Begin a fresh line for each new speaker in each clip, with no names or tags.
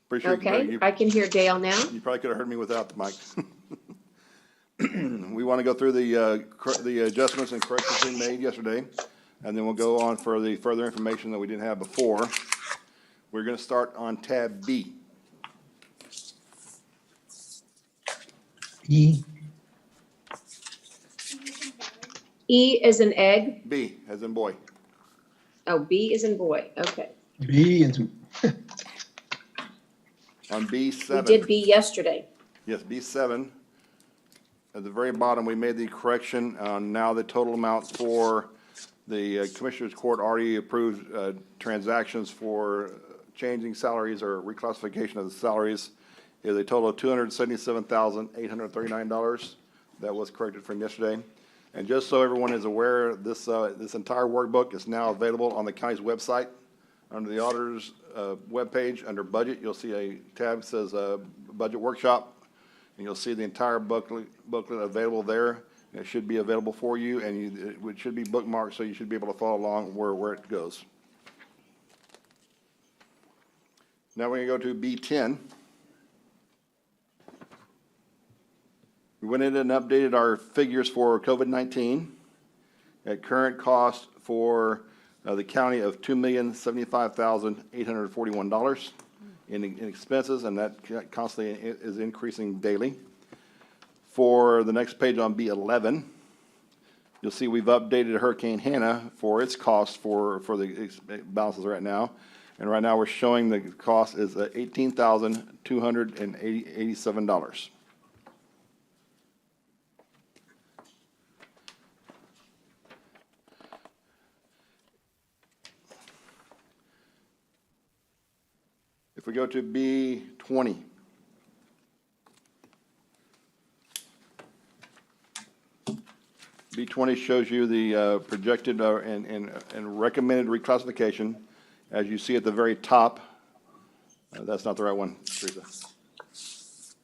Pretty sure
Okay, I can hear Dale now.
you probably could have heard me without the mic. We want to go through the adjustments and corrections we made yesterday, and then we'll go on for the further information that we didn't have before. We're going to start on tab B.
E,
E is an egg.
B, as in boy.
Oh, B is in boy. Okay.
B, and
On
We
B7.
did B yesterday.
Yes, B7. At the very bottom, we made the correction on now the total amount for the Commissioners Court already approved transactions for changing salaries or reclassification of the salaries is a total of $277,839. That was corrected from yesterday. And just so everyone is aware, this entire workbook is now available on the county's website. Under the auditor's webpage, under budget, you'll see a tab that says budget workshop. And you'll see the entire booklet available there. It should be available for you, and it should be bookmarked, so you should be able to follow along where it goes. Now we're going to go to B10. We went in and updated our figures for COVID-19 at current cost for the county of $2,075,841 in expenses, and that constantly is increasing daily. For the next page on B11, you'll see we've updated Hurricane Hannah for its cost for the balances right now. And right now we're showing the cost is $18,287. If we go to B20, B20 shows you the projected and recommended reclassification. As you see at the very top, that's not the right one, Teresa.
This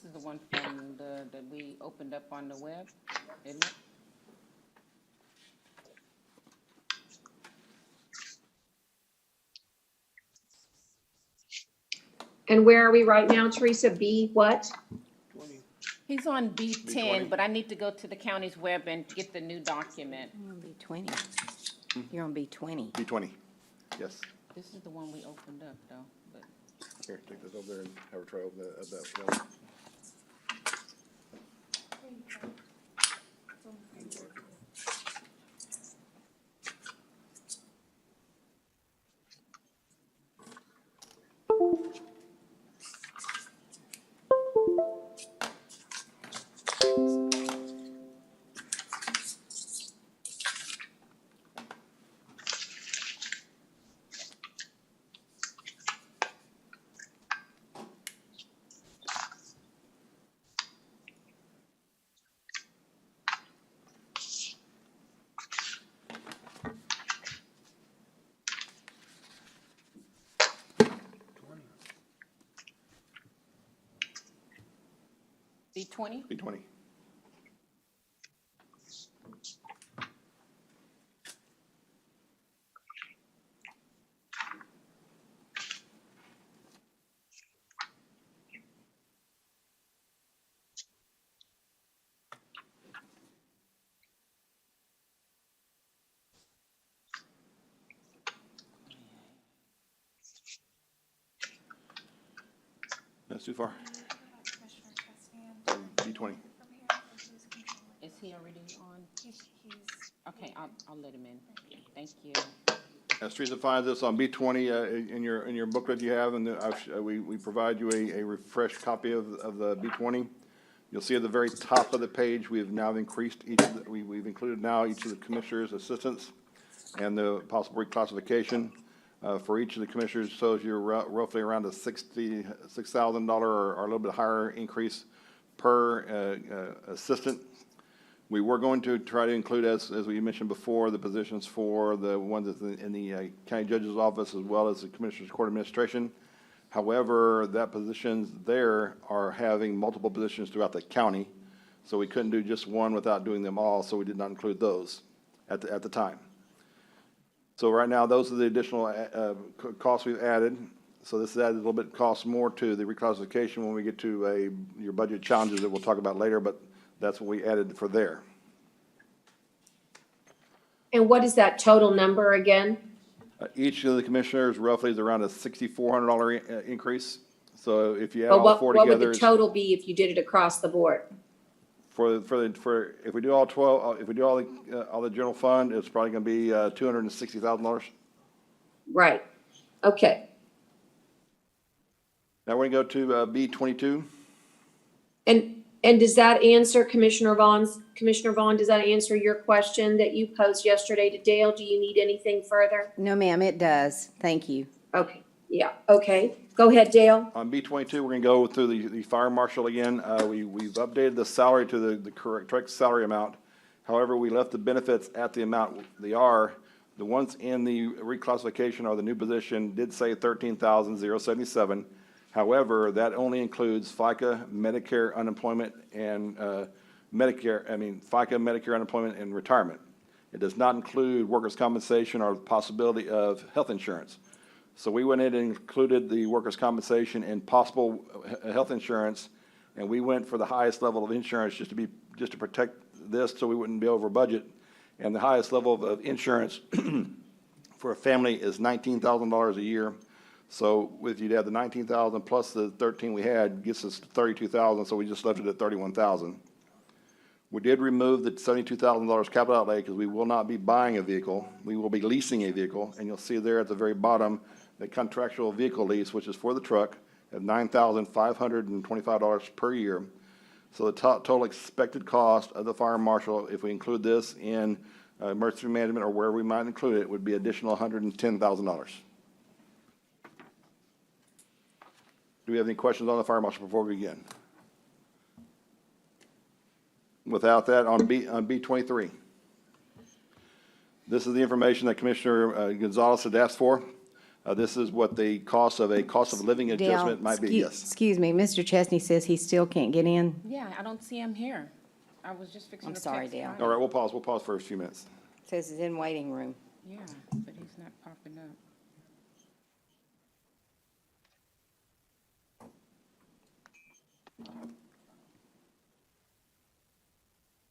is the one from that we opened up on the web, isn't it?
And where are we right now, Teresa? B what?
He's on B10,
B20.
but I need to go to the county's web and get the new document.
You're on B20. You're on B20.
B20, yes.
This is the one we opened up, though, but
Here, take this over there and have her try open that one.
B20?
B20. That's too far. B20.
Is he already on? Okay, I'll let him in. Thank you.
As Teresa finds this on B20 in your booklet you have, and we provide you a refreshed copy of the B20. You'll see at the very top of the page we've now increased we've included now each of the commissioners' assistants and the possible reclassification for each of the commissioners. So you're roughly around a $66,000 or a little bit higher increase per assistant. We were going to try to include, as we mentioned before, the positions for the ones that's in the county judge's office as well as the Commissioners Court Administration. However, that positions there are having multiple positions throughout the county, so we couldn't do just one without doing them all, so we did not include those at the time. So right now, those are the additional costs we've added. So this adds a little bit, costs more to the reclassification when we get to your budget challenges that we'll talk about later, but that's what we added for there.
And what is that total number again?
Each of the commissioners roughly is around a $6,400 increase. So if you add
But
all
what,
four
what would
together,
the total be if you did it across the board?
if we do all 12, if we do all the general fund, it's probably going to be $260,000.
Right, okay.
Now we're going to go to B22.
And does that answer Commissioner Vaughn, does that answer your question that you posed yesterday to Dale? Do you need anything further?
No, ma'am, it does. Thank you.
Okay, yeah, okay. Go ahead, Dale.
On B22, we're going to go through the fire marshal again. We've updated the salary to the correct salary amount. However, we left the benefits at the amount they are. The ones in the reclassification or the new position did say $13,077. However, that only includes FICA, Medicare unemployment, and FICA, Medicare unemployment, and retirement. It does not include workers' compensation or the possibility of health insurance. So we went in and included the workers' compensation and possible health insurance, and we went for the highest level of insurance just to protect this so we wouldn't be over budget. And the highest level of insurance for a family is $19,000 a year. So if you'd have the 19,000 plus the 13 we had, gets us to 32,000, so we just left it at 31,000. We did remove the $72,000 capital outlay because we will not be buying a vehicle. We will be leasing a vehicle, and you'll see there at the very bottom, the contractual vehicle lease, which is for the truck, at $9,525 per year. So the total expected cost of the fire marshal, if we include this in emergency management or where we might include it, would be additional $110,000. Do we have any questions on the fire marshal before we begin? Without that, on B23. This is the information that Commissioner Gonzalez had asked for. This is what the cost of living adjustment might be, yes.
Excuse me, Mr. Chesney says he still can't get in.
Yeah, I don't see him here. I was just fixing
I'm
to
sorry,
text
Dale.
Brian.
All right, we'll pause for a few minutes.
Says he's in waiting room.
Yeah, but he's not popping up.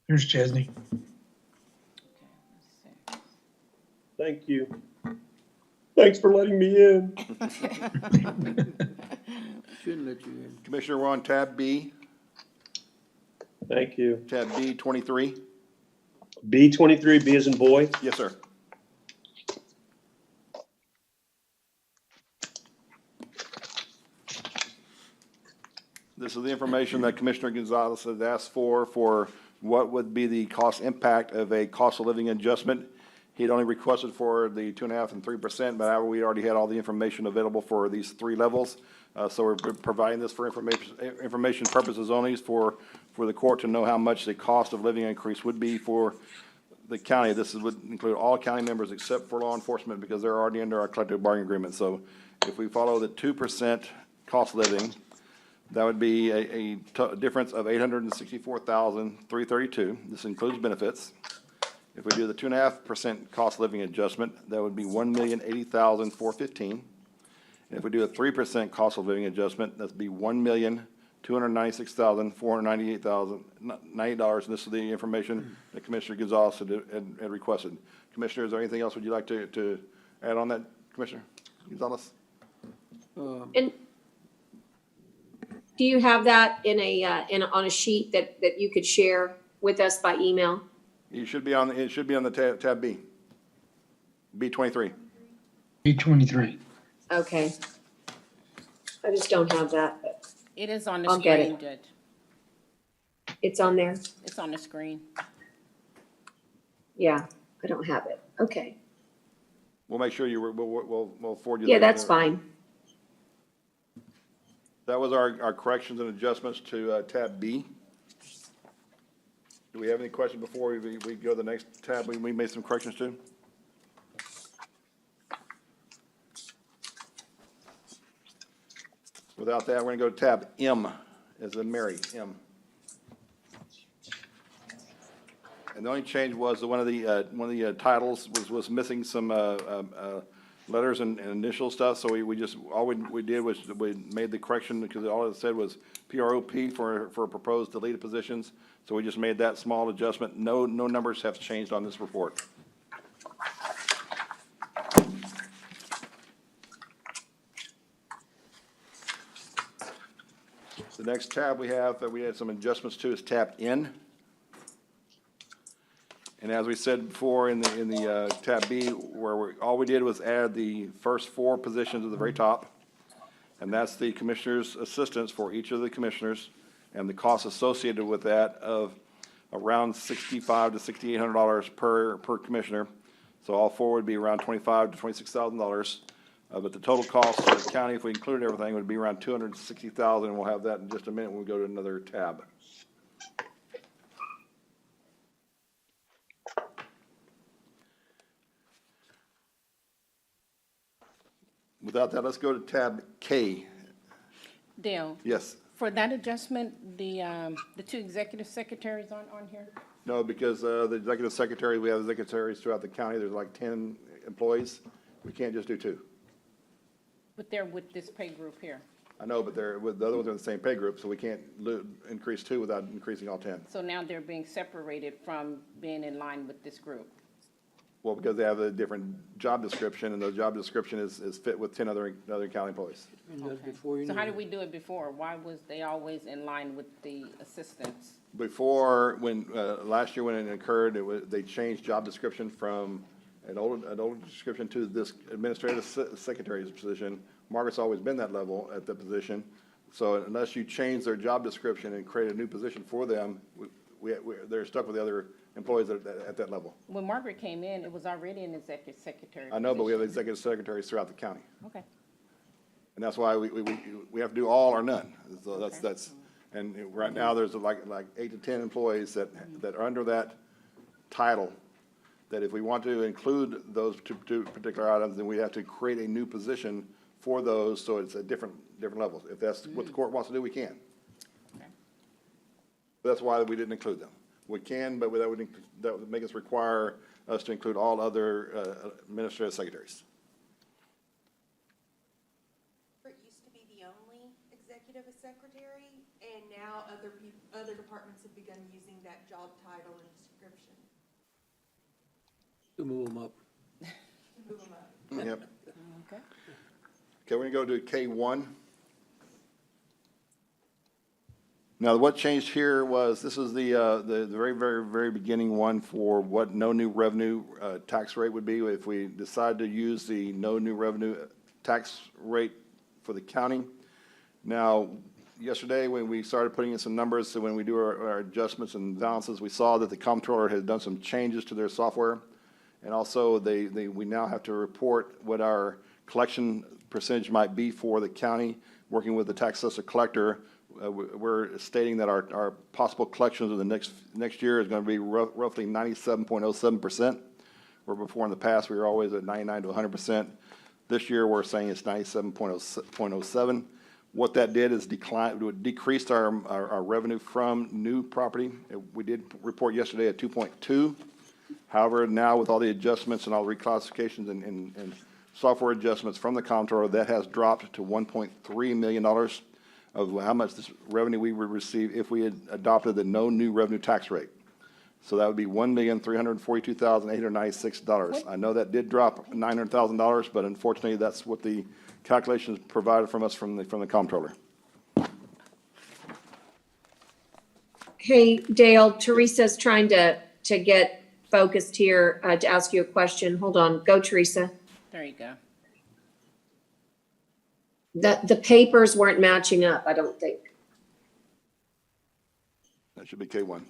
Here's Chesney.
Okay, let's see.
Thank you. Thanks for letting me in.
Shouldn't let you in.
Commissioner, we're on tab B,
Thank you.
tab B23.
B23, B as in boy.
Yes, sir. This is the information that Commissioner Gonzalez has asked for what would be the cost impact of a cost of living adjustment. He'd only requested for the 2.5% and 3%, but however, we already had all the information available for these three levels. So we're providing this for information purposes only for the court to know how much the cost of living increase would be for the county. This would include all county members except for law enforcement because they're already under our collective bargaining agreement. So if we follow the 2% cost living, that would be a difference of $864,332. This includes benefits. If we do the 2.5% cost living adjustment, that would be $1,080,415. And if we do a 3% cost of living adjustment, that'd be $1,296,498.90. And this is the information that Commissioner Gonzalez had requested. Commissioner, is there anything else would you like to add on that, Commissioner Gonzalez?
And do you have that on a sheet that you could share with us by email?
It should be on the tab B, B23.
B23.
Okay. I just don't have that, but
It is on the
I'll get
screen,
it.
Judge.
it's on there.
It's on the screen.
Yeah, I don't have it. Okay.
We'll make sure we'll forward you.
Yeah, that's fine.
That was our corrections and adjustments to tab B. Do we have any questions before we go to the next tab we made some corrections to? Without that, we're going to go to tab M, as in Mary, M. And the only change was that one of the titles was missing some letters and initial stuff, so we just, all we did was we made the correction, because all it said was PROP for proposed deleted positions, so we just made that small adjustment. No numbers have changed on this report. The next tab we have that we had some adjustments to is tab N. And as we said before in the tab B, where all we did was add the first 4 positions at the very top. And that's the commissioner's assistants for each of the commissioners and the costs associated with that of around $6,500 to $6,800 per commissioner. So all 4 would be around $25,000 to $26,000. But the total cost for the county, if we included everything, would be around $260,000, and we'll have that in just a minute when we go to another tab. Without that, let's go to tab K.
Dale,
Yes.
for that adjustment, the 2 executive secretaries aren't on here?
No, because the executive secretary, we have executive secretaries throughout the county. There's like 10 employees. We can't just do 2.
But they're with this pay group here.
I know, but the other ones are in the same pay group, so we can't increase 2 without increasing all 10.
So now they're being separated from being in line with this group.
Well, because they have a different job description, and the job description is fit with 10 other county employees.
So how did we do it before? Why was they always in line with the assistants?
Before, when, last year when it occurred, they changed job description from an old description to this administrative secretary's position. Margaret's always been that level at the position. So unless you change their job description and create a new position for them, they're stuck with the other employees at that level.
When Margaret came in, it was already an executive secretary
I know, but we have
position.
executive secretaries throughout the county.
Okay.
And that's why we have to do all or none. So that's, and right now, there's like 8 to 10 employees that are under that title, that if we want to include those two particular items, then we have to create a new position for those, so it's at different levels. If that's what the court wants to do, we can.
Okay.
That's why we didn't include them. We can, but that would make us require us to include all other administrative secretaries.
It used to be the only executive secretary, and now other departments have begun using that job title and description
To move them up.
to move them up.
Yep.
Okay.
Okay, we're gonna go to K1. Now, what changed here was, this is the very, very, very beginning one for what no new revenue tax rate would be if we decide to use the no new revenue tax rate for the county. Now, yesterday, when we started putting in some numbers, so when we do our adjustments and balances, we saw that the comptroller has done some changes to their software. And also, we now have to report what our collection percentage might be for the county, working with the tax assessor collector. We're stating that our possible collections of the next year is going to be roughly 97.07%, where before in the past, we were always at 99 to 100%. This year, we're saying it's 97.07. What that did is decreased our revenue from new property. We did report yesterday at 2.2. However, now with all the adjustments and all the reclassifications and software adjustments from the comptroller, that has dropped to $1.3 million of how much this revenue we would receive if we had adopted the no new revenue tax rate. So that would be $1,342,896. I know that did drop $900,000, but unfortunately, that's what the calculations provided from us from the comptroller.
Hey, Dale, Teresa's trying to get focused here, to ask you a question. Hold on. Go, Teresa.
There you go.
The papers weren't matching up, I don't think.
That should be K1.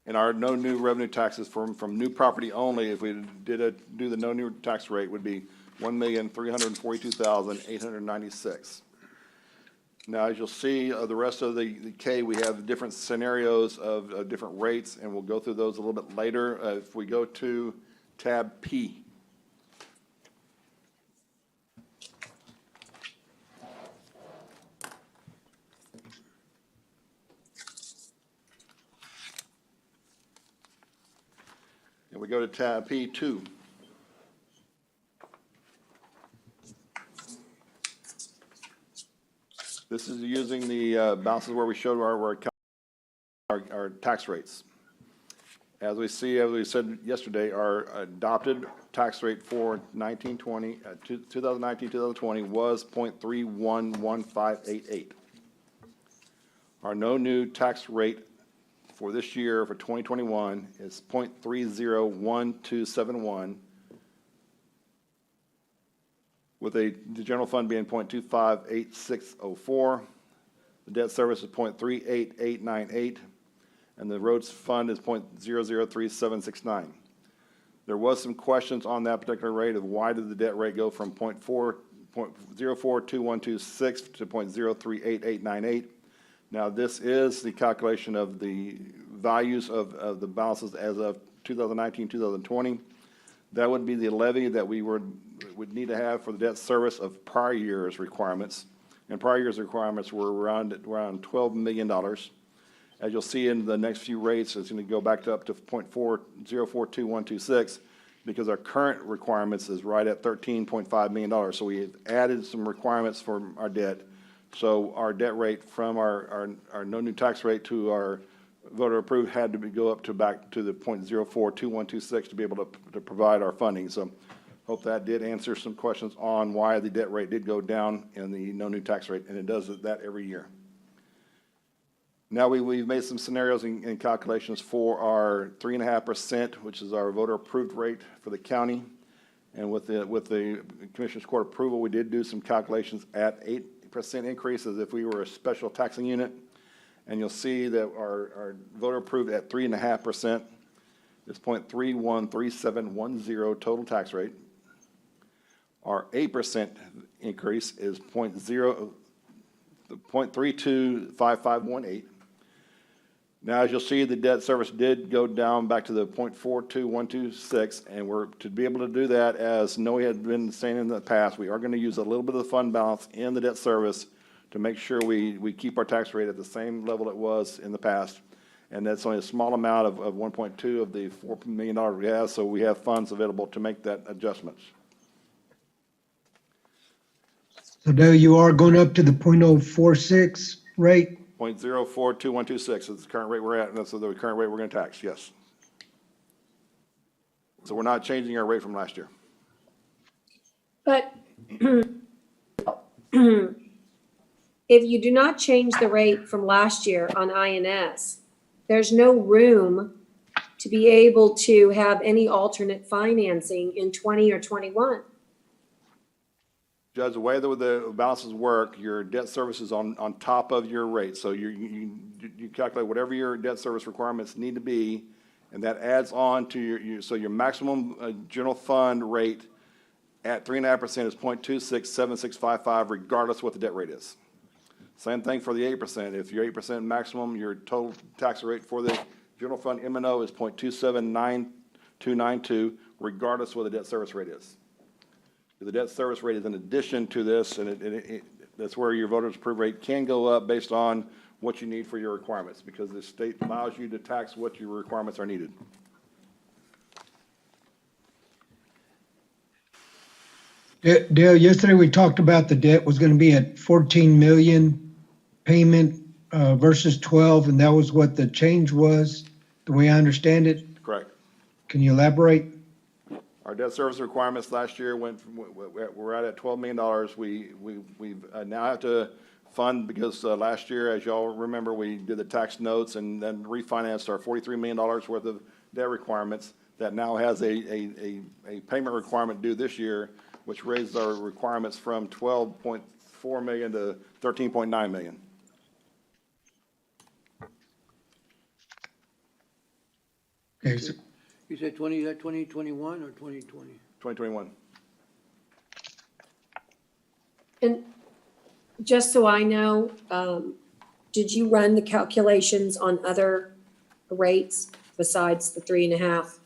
And our no new revenue taxes from new property only, if we do the no new tax rate, would be $1,342,896. Now, as you'll see, the rest of the K, we have different scenarios of different rates, and we'll go through those a little bit later. If we go to tab P. And we we go to tab P2. This is using the balances where we showed our tax rates. As we see, as we said yesterday, our adopted tax rate for 2019-2020 was 0.311588. Our no new tax rate for this year, for 2021, is 0.301271, with the general fund being 0.258604. The debt service is 0.38898, and the roads fund is 0.003769. There was some questions on that particular rate of why did the debt rate go from 0.042126 to 0.038898. Now, this is the calculation of the values of the balances as of 2019, 2020. That would be the levy that we would need to have for the debt service of prior year's requirements. And prior year's requirements were around $12 million. As you'll see in the next few rates, it's going to go back to up to 0.40422126 because our current requirements is right at $13.5 million. So we added some requirements for our debt. So our debt rate from our no new tax rate to our voter approved had to go up to back to the 0.042126 to be able to provide our funding. So hope that did answer some questions on why the debt rate did go down in the no new tax rate, and it does that every year. Now we've made some scenarios and calculations for our 3.5%, which is our voter approved rate for the county. And with the Commissioner's Court approval, we did do some calculations at 8% increase as if we were a special taxing unit. And you'll see that our voter approved at 3.5% is 0.313710 total tax rate. Our 8% increase is 0.325518. Now, as you'll see, the debt service did go down back to the 0.42126, and we're to be able to do that, as Noe had been saying in the past, we are going to use a little bit of the fund balance in the debt service to make sure we keep our tax rate at the same level it was in the past. And that's only a small amount of 1.2 of the $4 million we have, so we have funds available to make that adjustments.
So now you are going up to the 0.046 rate?
0.042126 is the current rate we're at, and that's the current rate we're going to tax, yes. So we're not changing our rate from last year.
But if you do not change the rate from last year on INS, there's no room to be able to have any alternate financing in 20 or 21.
Judge, the way that the balances work, your debt service is on top of your rate. So you calculate whatever your debt service requirements need to be, and that adds on to your maximum general fund rate at 3.5% is 0.267655, regardless of what the debt rate is. Same thing for the 8%. If your 8% maximum, your total tax rate for the general fund M&O is 0.279292, regardless of what the debt service rate is. The debt service rate is in addition to this, and that's where your voters approved rate can go up based on what you need for your requirements, because the state allows you to tax what your requirements are needed.
Dale, yesterday we talked about the debt was going to be at 14 million payment versus 12, and that was what the change was, the way I understand it.
Correct.
Can you elaborate?
Our debt service requirements last year went from, we're at $12 million. We now have to fund, because last year, as y'all remember, we did the tax notes and then refinanced our $43 million worth of debt requirements that now has a payment requirement due this year, which raises our requirements from $12.4 million to $13.9 million.
Okay, so
You said 2021 or 2020?
2021.
And just so I know, did you run the calculations on other rates besides the 3.5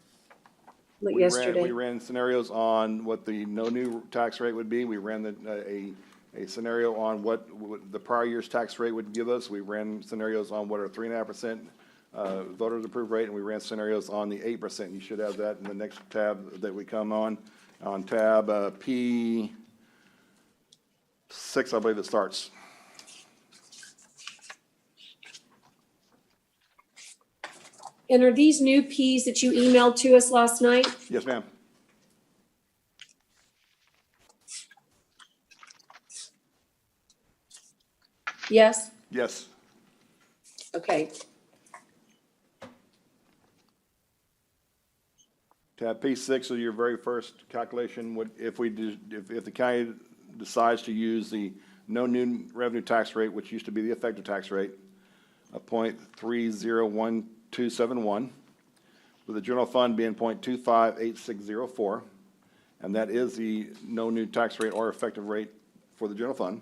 yesterday?
We ran scenarios on what the no new tax rate would be. We ran a scenario on what the prior year's tax rate would give us. We ran scenarios on what our 3.5% voters approved rate, and we ran scenarios on the 8%. You should have that in the next tab that we come on tab P6, I believe it starts.
And are these new Ps that you emailed to us last night?
Yes, ma'am.
Yes?
Yes.
Okay.
Tab P6 is your very first calculation. If the county decides to use the no new revenue tax rate, which used to be the effective tax rate, of 0.301271, with the general fund being 0.258604, and that is the no new tax rate or effective rate for the general fund.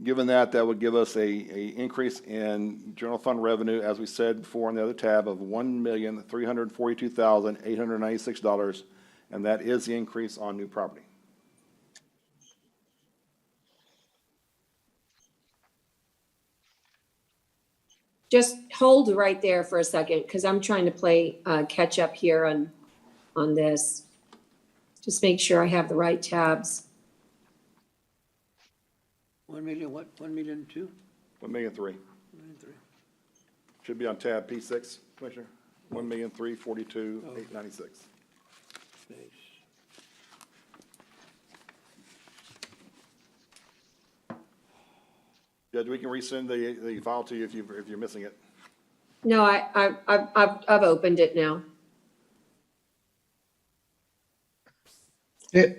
Given that, that would give us a increase in general fund revenue, as we said before on the other tab, of $1,342,896, and that is the increase on new property.
Just hold right there for a second, because I'm trying to play catch up here on this. Just make sure I have the right tabs.
1 million what? 1 million two?
1,000,003.
1,000,003.
Should be on tab P6, Commissioner. 1,342,896.
Space.
Judge, we can resend the file to you if you're missing it.
No, I've opened it now.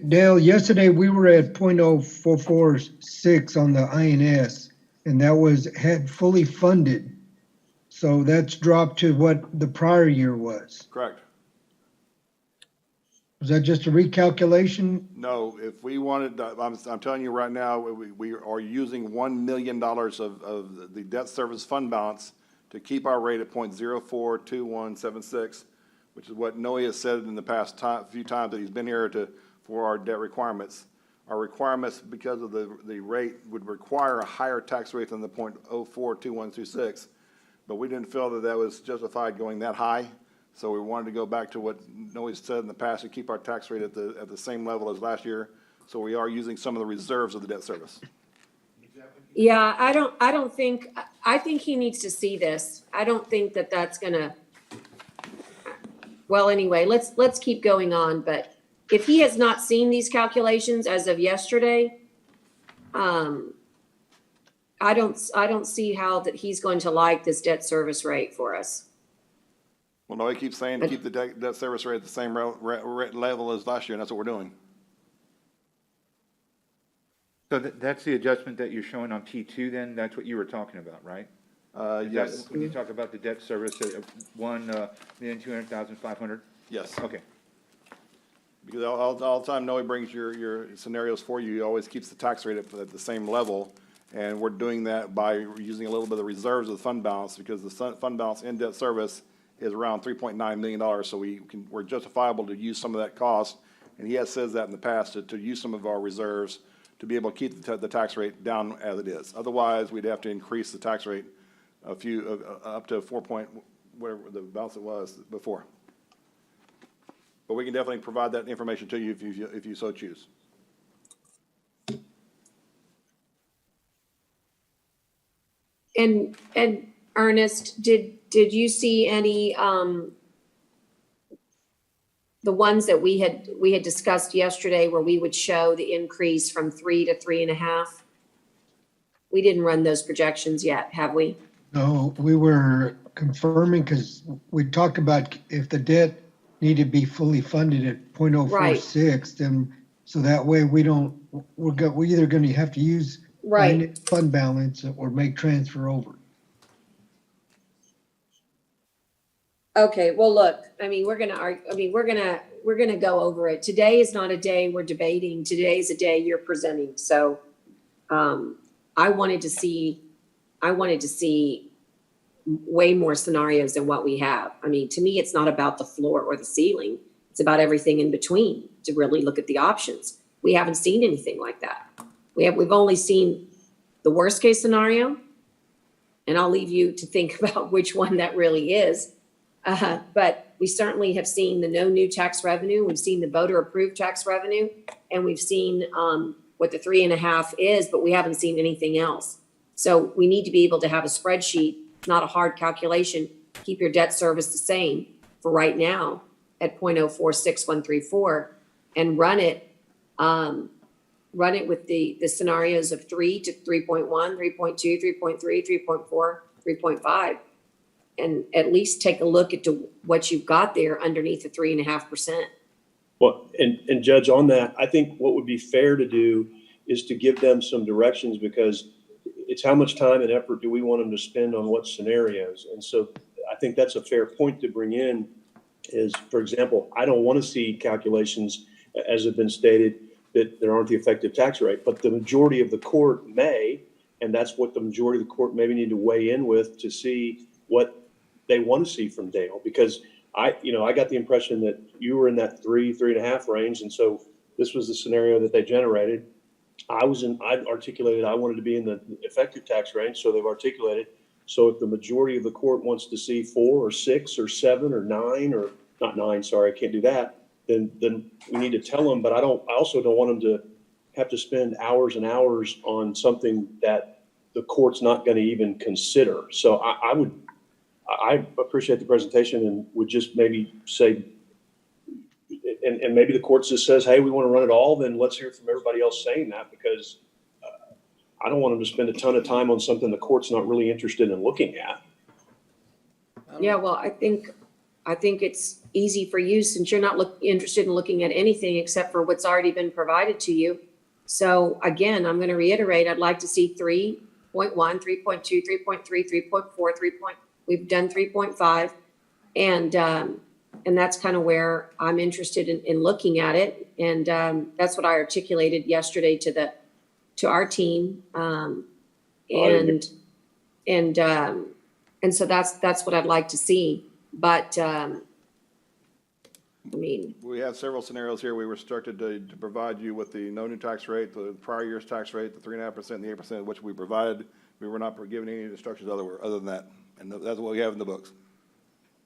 Dale, yesterday we were at 0.0446 on the INS, and that had fully funded. So that's dropped to what the prior year was.
Correct.
Was that just a recalculation?
No, if we wanted, I'm telling you right now, we are using $1 million of the debt service fund balance to keep our rate at 0.042176, which is what Noe has said in the past few times that he's been here for our debt requirements. Our requirements, because of the rate, would require a higher tax rate than the 0.042126, but we didn't feel that was justified going that high. So we wanted to go back to what Noe said in the past to keep our tax rate at the same level as last year. So we are using some of the reserves of the debt service.
Yeah, I think he needs to see this. I don't think that that's gonna, well, anyway, let's keep going on, but if he has not seen these calculations as of yesterday, I don't see how that he's going to like this debt service rate for us.
Well, Noe keeps saying to keep the debt service rate at the same level as last year, and that's what we're doing.
So that's the adjustment that you're showing on T2 then? That's what you were talking about, right?
Yes.
When you talk about the debt service at 1,200,500?
Yes.
Okay.
Because all the time Noe brings your scenarios for you, he always keeps the tax rate at the same level. And we're doing that by using a little bit of the reserves of the fund balance, because the fund balance in debt service is around $3.9 million. So we're justifiable to use some of that cost. And he has said that in the past, to use some of our reserves to be able to keep the tax rate down as it is. Otherwise, we'd have to increase the tax rate up to 4 point, whatever the balance it was before. But we can definitely provide that information to you if you so choose.
And Ernest, did you see any, the ones that we had discussed yesterday where we would show the increase from 3 to 3.5? We didn't run those projections yet, have we?
No, we were confirming because we talked about if the debt needed to be fully funded at 0.046, then so that way we're either going to have to use
Right.
fund balance or make transfer over.
Okay, well, look, I mean, we're gonna go over it. Today is not a day we're debating. Today is a day you're presenting. So, I wanted to see way more scenarios than what we have. I mean, to me, it's not about the floor or the ceiling. It's about everything in between to really look at the options. We haven't seen anything like that. We've only seen the worst case scenario, And I'll leave you to think about which one that really is. But we certainly have seen the no new tax revenue. We've seen the voter approved tax revenue, and we've seen what the 3.5 is, but we haven't seen anything else. So we need to be able to have a spreadsheet, not a hard calculation. Keep your debt service the same for right now at 0.046134 and run it with the scenarios of 3 to 3.1, 3.2, 3.3, 3.4, 3.5. And at least take a look at what you've got there underneath the 3.5%.
Well, and Judge, on that, I think what would be fair to do is to give them some directions, because it's how much time and effort do we want them to spend on what scenarios? And so I think that's a fair point to bring in is, for example, I don't want to see calculations, as have been stated, that there aren't the effective tax rate, but the majority of the court may, and that's what the majority of the court maybe need to weigh in with to see what they want to see from Dale. Because I got the impression that you were in that 3.5 range. And so this was the scenario that they generated. I articulated I wanted to be in the effective tax range, so they've articulated. So if the majority of the court wants to see 4 or 6 or 7 or 9, or not 9, sorry, I can't do that, then we need to tell them. But I also don't want them to have to spend hours and hours on something that the court's not going to even consider. So I appreciate the presentation and would just maybe say, and maybe the court just says, hey, we want to run it all, then let's hear from everybody else saying that, because I don't want them to spend a ton of time on something the court's not really interested in looking at.
Yeah, well, I think it's easy for you since you're not interested in looking at anything except for what's already been provided to you. So again, I'm going to reiterate, I'd like to see 3.1, 3.2, 3.3, 3.4, we've done 3.5. And that's kind of where I'm interested in looking at it. And that's what I articulated yesterday to our team. And so that's what I'd like to see. But I mean,
We have several scenarios here. We were instructed to provide you with the no new tax rate, the prior year's tax rate, the 3.5%, and the 8%, which we provided. We were not given any instructions other than that. And that's what we have in the books.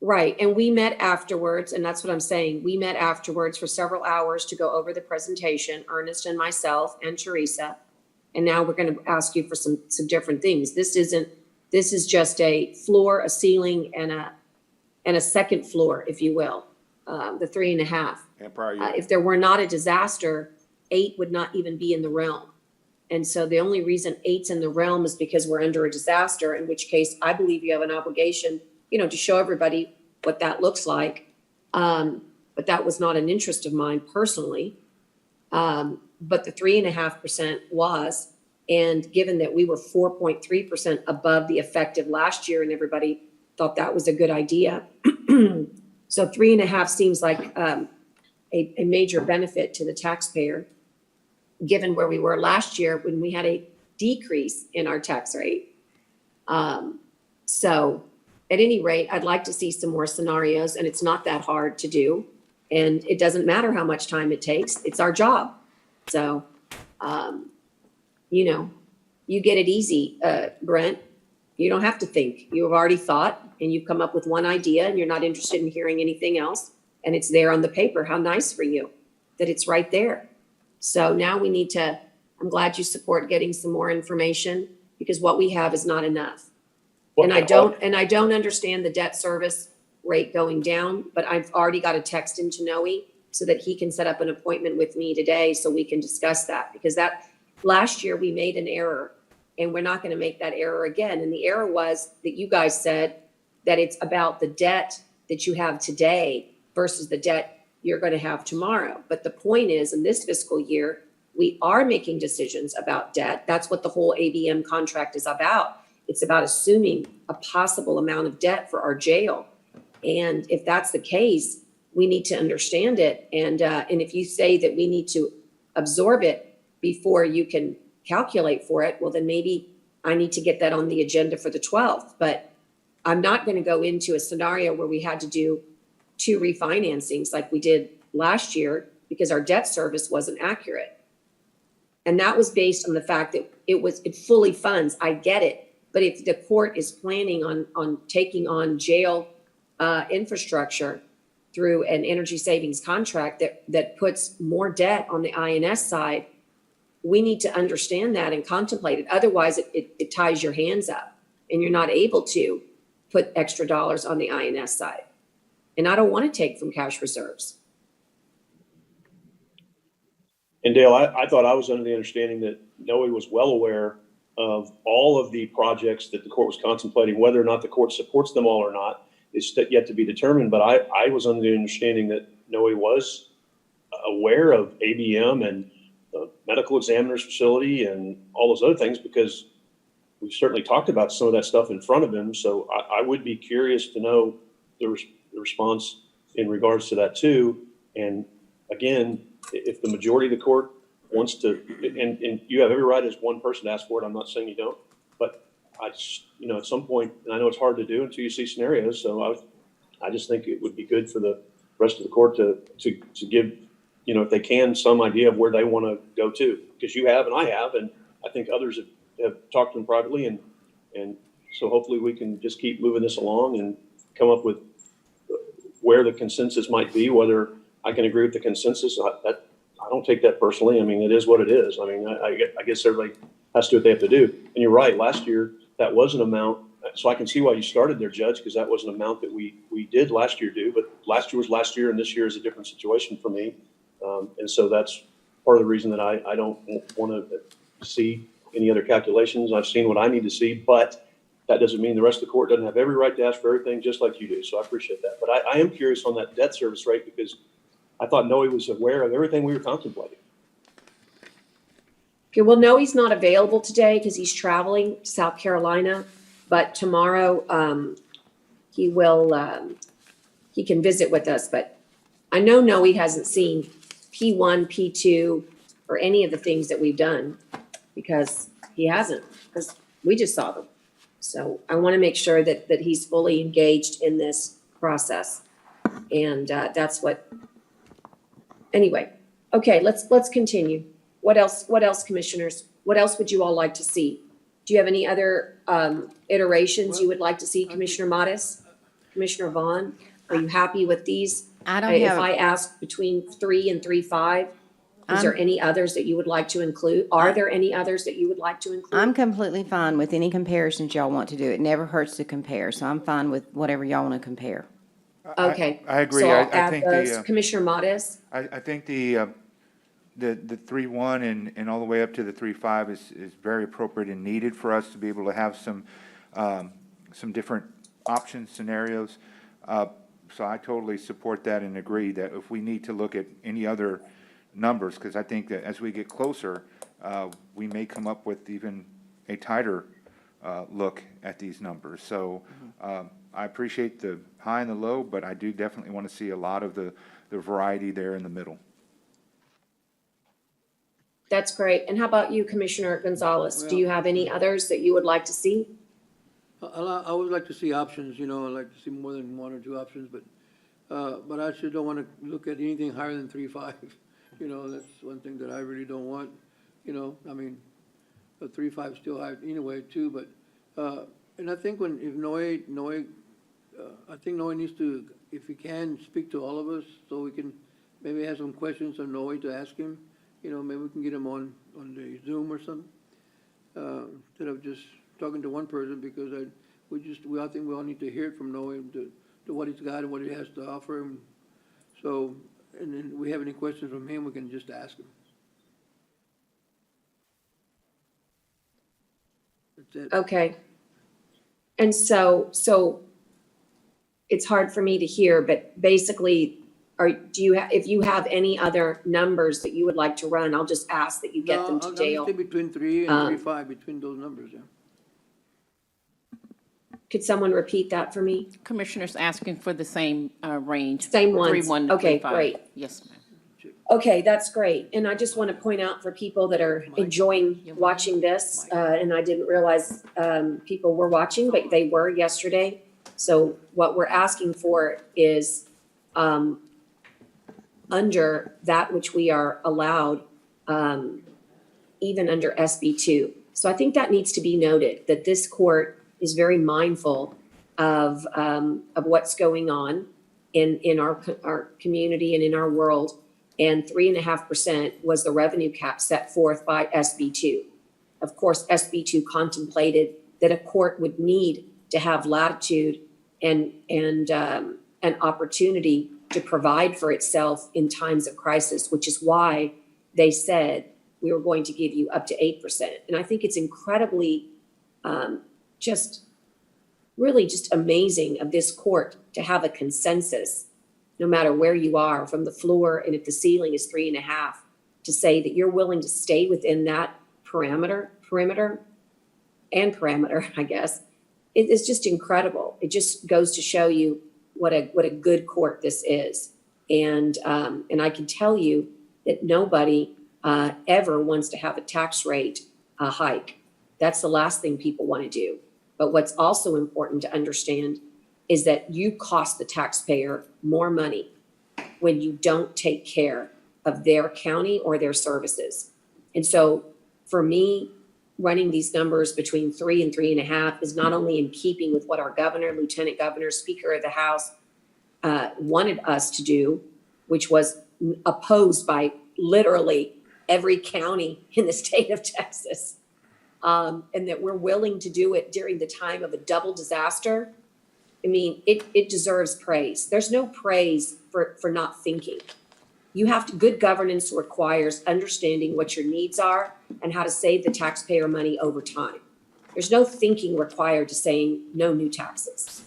right. And we met afterwards, and that's what I'm saying. We met afterwards for several hours to go over the presentation, Ernest and myself and Teresa. And now we're going to ask you for some different things. This is just a floor, a ceiling, and a second floor, if you will, the 3.5.
And prior year.
If there were not a disaster, 8 would not even be in the realm. And so the only reason 8's in the realm is because we're under a disaster, in which case I believe you have an obligation, to show everybody what that looks like. But that was not an interest of mine personally. But the 3.5% was, and given that we were 4.3% above the effective last year and everybody thought that was a good idea. So 3.5 seems like a major benefit to the taxpayer, given where we were last year when we had a decrease in our tax rate. So at any rate, I'd like to see some more scenarios, and it's not that hard to do. And it doesn't matter how much time it takes. It's our job. So, you get it easy, Brent. You don't have to think. You have already thought, and you've come up with one idea, and you're not interested in hearing anything else. And it's there on the paper. How nice for you that it's right there. So now we need to, I'm glad you support getting some more information, because what we have is not enough. And I don't understand the debt service rate going down, but I've already got a text into Noe so that he can set up an appointment with me today so we can discuss that, because that last year we made an error and we're not going to make that error again. And the error was that you guys said that it's about the debt that you have today versus the debt you're going to have tomorrow. But the point is, in this fiscal year, we are making decisions about debt. That's what the whole ABM contract is about. It's about assuming a possible amount of debt for our jail. And if that's the case, we need to understand it. And if you say that we need to absorb it before you can calculate for it, well, then maybe I need to get that on the agenda for the 12th. But I'm not going to go into a scenario where we had to do 2 refinancings like we did last year because our debt service wasn't accurate. And that was based on the fact that it fully funds. I get it. But if the court is planning on taking on jail infrastructure through an energy savings contract that puts more debt on the INS side, we need to understand that and contemplate it. Otherwise, it ties your hands up and you're not able to put extra dollars on the INS side. And I don't want to take from cash reserves.
And Dale, I thought I was under the understanding that NOAA was well aware of all of the projects that the court was contemplating. Whether or not the court supports them all or not is yet to be determined. But I was under the understanding that NOAA was aware of ABM and the medical examiner's facility and all those other things, because we've certainly talked about some of that stuff in front of him. So I would be curious to know the response in regards to that too. And again, if the majority of the court wants to, and you have every right as one person to ask for it, I'm not saying you don't, but at some point, and I know it's hard to do until you see scenarios, so I just think it would be good for the rest of the court to give, if they can, some idea of where they want to go to, because you have and I have, and I think others have talked to them privately, and so hopefully we can just keep moving this along and come up with where the consensus might be. Whether I can agree with the consensus, I don't take that personally. I mean, it is what it is. I mean, I guess everybody has to do what they have to do. And you're right, last year, that was an amount, so I can see why you started there, Judge, because that was an amount that we did last year do, but last year was last year, and this year is a different situation for me. And so that's part of the reason that I don't want to see any other calculations. I've seen what I need to see, but that doesn't mean the rest of the court doesn't have every right to ask for everything, just like you do. So I appreciate that. But I am curious on that debt service rate, because I thought NOAA was aware of everything we were contemplating.
Okay, well, no, he's not available today because he's traveling to South Carolina, but tomorrow he can visit with us. But I know NOAA hasn't seen P1, P2, or any of the things that we've done, because he hasn't, because we just saw them. So I want to make sure that he's fully engaged in this process. And that's what, anyway, okay, let's continue. What else, commissioners? What else would you all like to see? Do you have any other iterations you would like to see, Commissioner Modis? Commissioner Vaughn, are you happy with these?
I don't
If
have,
I ask between 3 and 3.5, is there any others that you would like to include? Are there any others that you would like to include?
I'm completely fine with any comparisons y'all want to do. It never hurts to compare, so I'm fine with whatever y'all want to compare.
Okay.
I agree.
So I'll
I
add
think
those. Commissioner Modis?
I think the 3.1 and all the way up to the 3.5 is very appropriate and needed for us to be able to have some different option scenarios. So I totally support that and agree that if we need to look at any other numbers, because I think that as we get closer, we may come up with even a tighter look at these numbers. So I appreciate the high and the low, but I do definitely want to see a lot of the variety there in the middle.
That's great. And how about you, Commissioner Gonzalez? Do you have any others that you would like to see?
I would like to see options, I'd like to see more than one or two options, but I actually don't want to look at anything higher than 3.5. That's one thing that I really don't want, I mean, the 3.5 is still high anyway too, but, and I think if NOAA, I think NOAA needs to, if he can, speak to all of us so we can maybe have some questions on NOAA to ask him. Maybe we can get him on the Zoom or something, instead of just talking to one person, because I think we all need to hear it from NOAA to what he's got and what he has to offer him. So, and then if we have any questions from him, we can just ask him. That's it.
Okay. And so it's hard for me to hear, but basically, if you have any other numbers that you would like to run, I'll just ask that you get them to
I'll
Dale.
stay between 3 and 3.5, between those numbers, yeah.
Could someone repeat that for me?
Commissioners asking for the same range.
Same ones.
3.1 to
Okay,
3.5.
great.
Yes, ma'am.
Okay, that's great. And I just want to point out for people that are enjoying watching this, and I didn't realize people were watching, but they were yesterday. So what we're asking for is under that which we are allowed, even under SB2. So I think that needs to be noted, that this court is very mindful of what's going on in our community and in our world. And 3.5% was the revenue cap set forth by SB2. Of course, SB2 contemplated that a court would need to have latitude and an opportunity to provide for itself in times of crisis, which is why they said we were going to give you up to 8%. And I think it's incredibly really just amazing of this court to have a consensus, no matter where you are, from the floor, and if the ceiling is 3.5, to say that you're willing to stay within that perimeter, I guess. It is just incredible. It just goes to show you what a good court this is. And I can tell you that nobody ever wants to have a tax rate hike. That's the last thing people want to do. But what's also important to understand is that you cost the taxpayer more money when you don't take care of their county or their services. And so for me, running these numbers between 3 and 3.5 is not only in keeping with what our governor, lieutenant governor, speaker of the House wanted us to do, which was opposed by literally every county in the state of Texas. And that we're willing to do it during the time of a double disaster. I mean, it deserves praise. There's no praise for not thinking. Good governance requires understanding what your needs are and how to save the taxpayer money over time. There's no thinking required to saying no new taxes.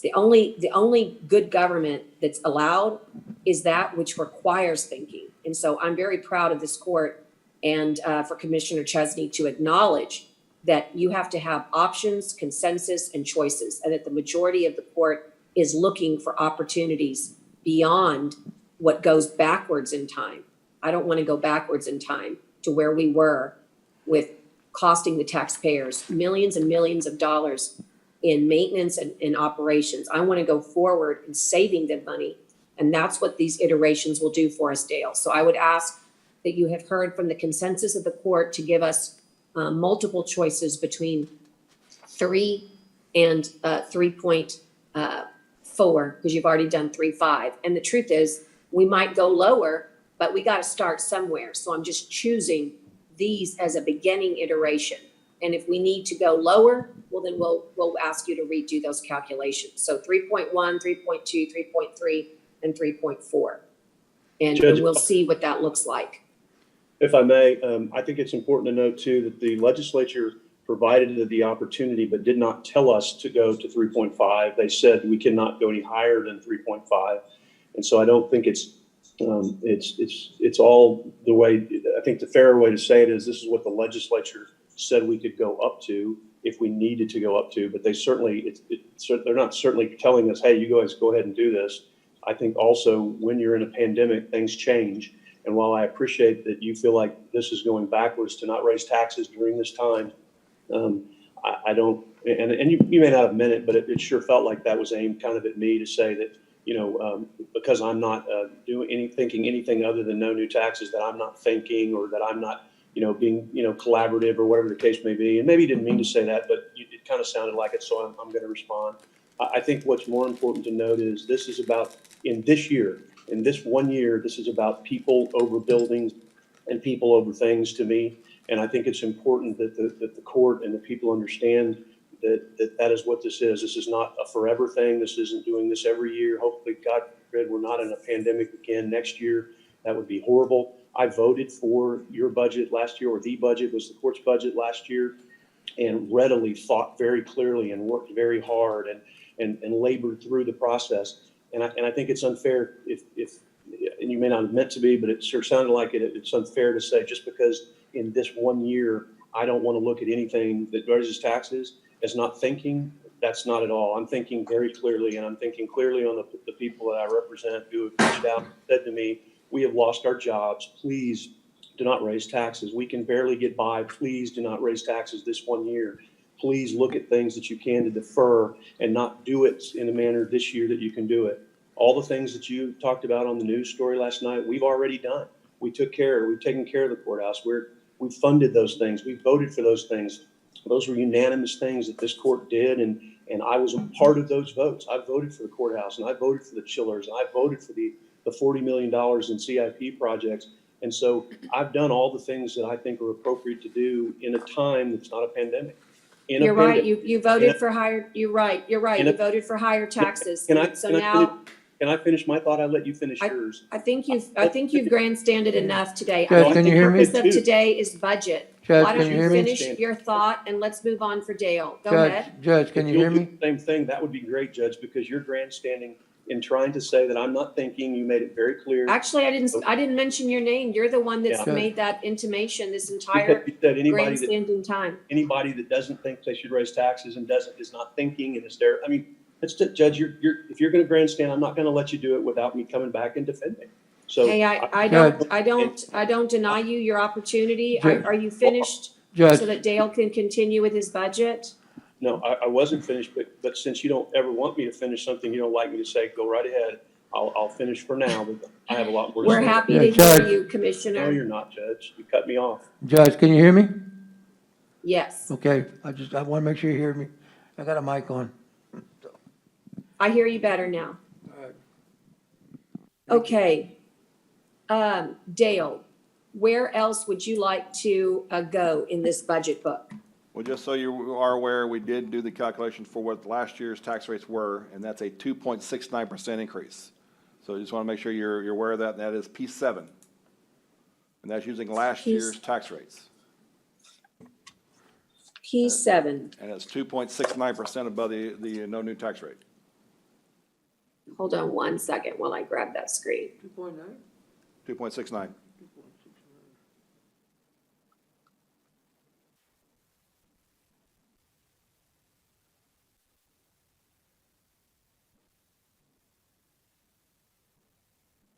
The only good government that's allowed is that which requires thinking. And so I'm very proud of this court and for Commissioner Chesney to acknowledge that you have to have options, consensus, and choices, and that the majority of the court is looking for opportunities beyond what goes backwards in time. I don't want to go backwards in time to where we were with costing the taxpayers millions and millions of dollars in maintenance and in operations. I want to go forward in saving them money, and that's what these iterations will do for us, Dale. So I would ask that you have heard from the consensus of the court to give us multiple choices between 3 and 3.4, because you've already done 3.5. And the truth is, we might go lower, but we got to start somewhere. So I'm just choosing these as a beginning iteration. And if we need to go lower, well, then we'll ask you to redo those calculations. So 3.1, 3.2, 3.3, and 3.4. And
Judge,
we'll see what that looks like.
If I may, I think it's important to note too that the legislature provided the opportunity, but did not tell us to go to 3.5. They said we cannot go any higher than 3.5, and so I don't think it's all the way. I think the fair way to say it is this is what the legislature said we could go up to if we needed to go up to, but they certainly they're not certainly telling us, hey, you guys go ahead and do this. I think also when you're in a pandemic, things change. And while I appreciate that you feel like this is going backwards to not raise taxes during this time, I don't, and you may not have meant it, but it sure felt like that was aimed kind of at me to say that, because I'm not thinking anything other than no new taxes, that I'm not thinking, or that I'm not, being, collaborative, or whatever the case may be. And maybe you didn't mean to say that, but it kind of sounded like it, so I'm going to respond. I think what's more important to note is this is about, in this 1 year, this is about people over buildings and people over things to me. And I think it's important that the court and the people understand that is what this is. This is not a forever thing. This isn't doing this every year. Hopefully, God forbid, we're not in a pandemic again next year. That would be horrible. I voted for your budget last year, or the budget was the court's budget last year, and readily thought very clearly and worked very hard and labored through the process. And I think it's unfair if and you may not have meant to be, but it sure sounded like it. It's unfair to say just because in this 1 year I don't want to look at anything that raises taxes as not thinking. That's not at all. I'm thinking very clearly, and I'm thinking clearly on the people that I represent who have reached out and said to me, we have lost our jobs. Please do not raise taxes. We can barely get by. Please do not raise taxes this 1 year. Please look at things that you can to defer and not do it in a manner this year that you can do it. All the things that you talked about on the news story last night, we've already done. We've taken care of the courthouse. We're We funded those things. We voted for those things. Those were unanimous things that this court did, and I was a part of those votes. I voted for the courthouse, and I voted for the chillers, and I voted for the $40 million in CIP projects. And so I've done all the things that I think are appropriate to do in a time that's not a pandemic. In a
You're right,
pandemic.
you voted for higher, you're right, you voted for higher taxes. So now,
Can I finish my thought? I let you finish yours.
I think you've grandstanded enough today.
Judge,
I
can
think
you
the
hear me?
purpose of today is budget.
Judge,
Why
can
don't
you
you
hear me?
finish your thought and let's move on for Dale. Go
Judge,
ahead.
Judge, can
If
you hear
you'll do
me?
the same thing, that would be great, Judge, because you're grandstanding in trying to say that I'm not thinking. You made it very clear.
Actually, I didn't mention your name. You're the one that's
Yeah.
made that intimation this entire
You said
grandstanding time.
anybody that doesn't think they should raise taxes and is not thinking and is there. I mean, that's Judge, if you're going to grandstand, I'm not going to let you do it without me coming back and defending. So
Hey, I don't deny you your opportunity.
Judge.
Are you finished?
Judge.
So that Dale can continue with his budget?
no, I wasn't finished, but since you don't ever want me to finish something you don't like me to say, go right ahead. I'll finish for now, but I have a lot more to say.
We're happy
Yeah,
to hear
Judge.
you,
No,
Commissioner.
you're not, Judge. You cut me off.
Judge, can you hear me?
Yes,
Okay, I want to make sure you hear me. I got a mic on.
I hear you better now.
All right.
Okay. Dale, where else would you like to go in this budget book?
Well, just so you are aware, we did do the calculations for what last year's tax rates were, and that's a 2.69% increase. So I just want to make sure you're aware of that, and that is P7. And that's using last year's tax rates.
P7,
And it's 2.69% above the no new tax rate.
hold on one second while I grab that screen.
2.9?
2.69.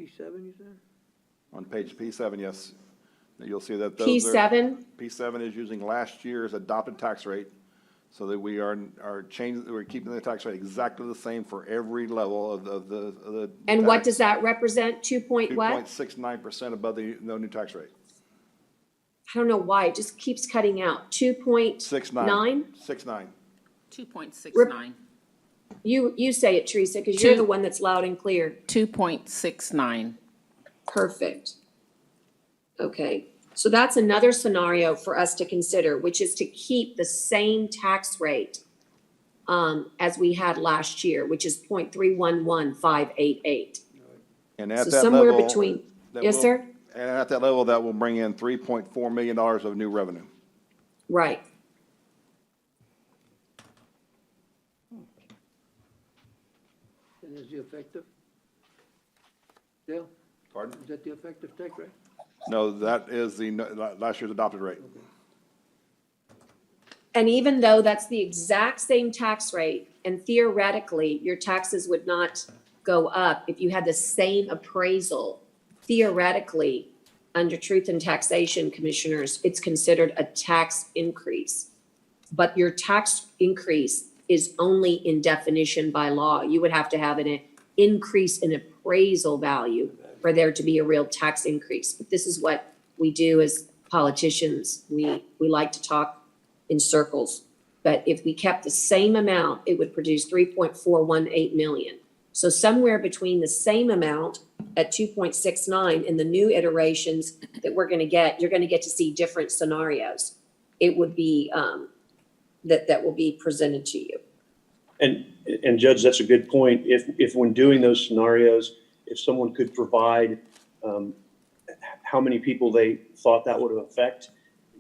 P7, you said?
On page P7, yes. You'll see that those are.
P7,
P7 is using last year's adopted tax rate, so that we are changing, we're keeping the tax rate exactly the same for every level of the.
and what does that represent? 2 point what?
2.69% above the no new tax rate.
I don't know why, it just keeps cutting out. 2.9?
69.
2.69.
You say it, Teresa, because you're the one that's loud and clear.
2.69.
Perfect. Okay, so that's another scenario for us to consider, which is to keep the same tax rate as we had last year, which is 0.311588.
And at
So
that
somewhere
level.
between,
that
yes,
will-
sir?
And at that level, that will bring in $3.4 million of new revenue.
Right.
And is the effective? Dale,
Pardon?
is that the effective tax rate?
No, that is the last year's adopted rate.
And even though that's the exact same tax rate, and theoretically, your taxes would not go up if you had the same appraisal, theoretically, under Truth and Taxation Commissioners, it's considered a tax increase. But your tax increase is only in definition by law. You would have to have an increase in appraisal value for there to be a real tax increase. But this is what we do as politicians. We like to talk in circles. But if we kept the same amount, it would produce 3.418 million. So somewhere between the same amount at 2.69 and the new iterations that we're going to get, you're going to get to see different scenarios. It would be that will be presented to you.
And Judge, that's a good point. If when doing those scenarios, if someone could provide how many people they thought that would affect,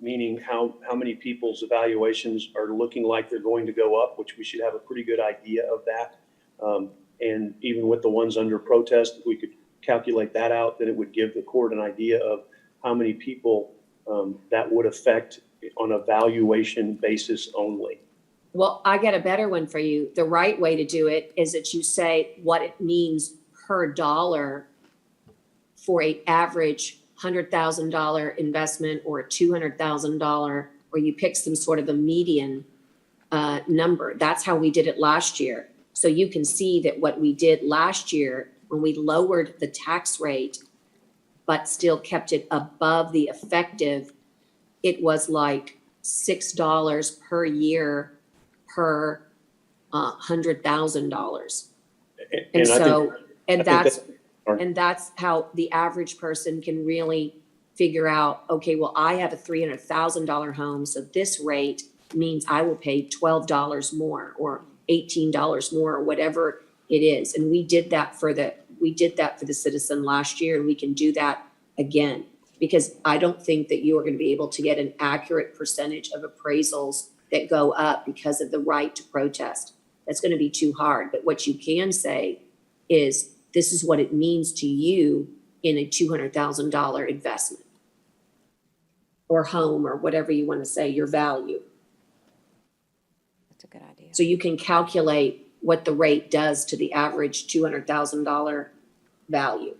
meaning how many people's evaluations are looking like they're going to go up, which we should have a pretty good idea of that. And even with the ones under protest, if we could calculate that out, then it would give the court an idea of how many people that would affect on a valuation basis only.
Well, I got a better one for you. The right way to do it is that you say what it means per dollar for a average $100,000 investment or a $200,000, or you pick some sort of a median number. That's how we did it last year. So you can see that what we did last year when we lowered the tax rate, but still kept it above the effective, it was like $6 per year per $100,000. And
And I think,
so, and
think
that's,
Sorry.
and that's how the average person can really figure out, okay, well, I have a $300,000 home, so this rate means I will pay $12 more or $18 more or whatever it is. And we did that for the citizen last year, and we can do that again. Because I don't think that you are going to be able to get an accurate percentage of appraisals that go up because of the right to protest. That's going to be too hard. But what you can say is, this is what it means to you in a $200,000 investment or home or whatever you want to say, your value.
That's a good idea.
So you can calculate what the rate does to the average $200,000 value.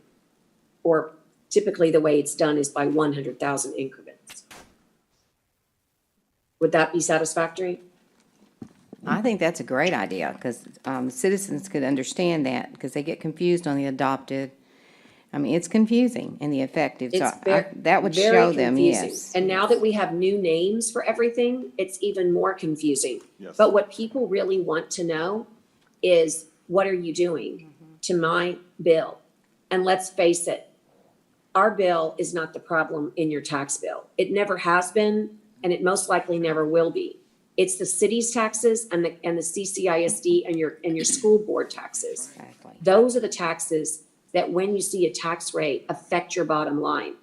Or typically the way it's done is by 100,000 increments. Would that be satisfactory?
I think that's a great idea, because citizens could understand that, because they get confused on the adopted. I mean, it's confusing and the effective, so
It's ver-
that would
very
show them,
confusing.
yes.
And now that we have new names for everything, it's even more confusing.
Yes.
But what people really want to know is, what are you doing to my bill? And let's face it, our bill is not the problem in your tax bill. It never has been, and it most likely never will be. It's the city's taxes and the CCISD and your school board taxes.
Exactly.
Those are the taxes that, when you see a tax rate, affect your bottom line.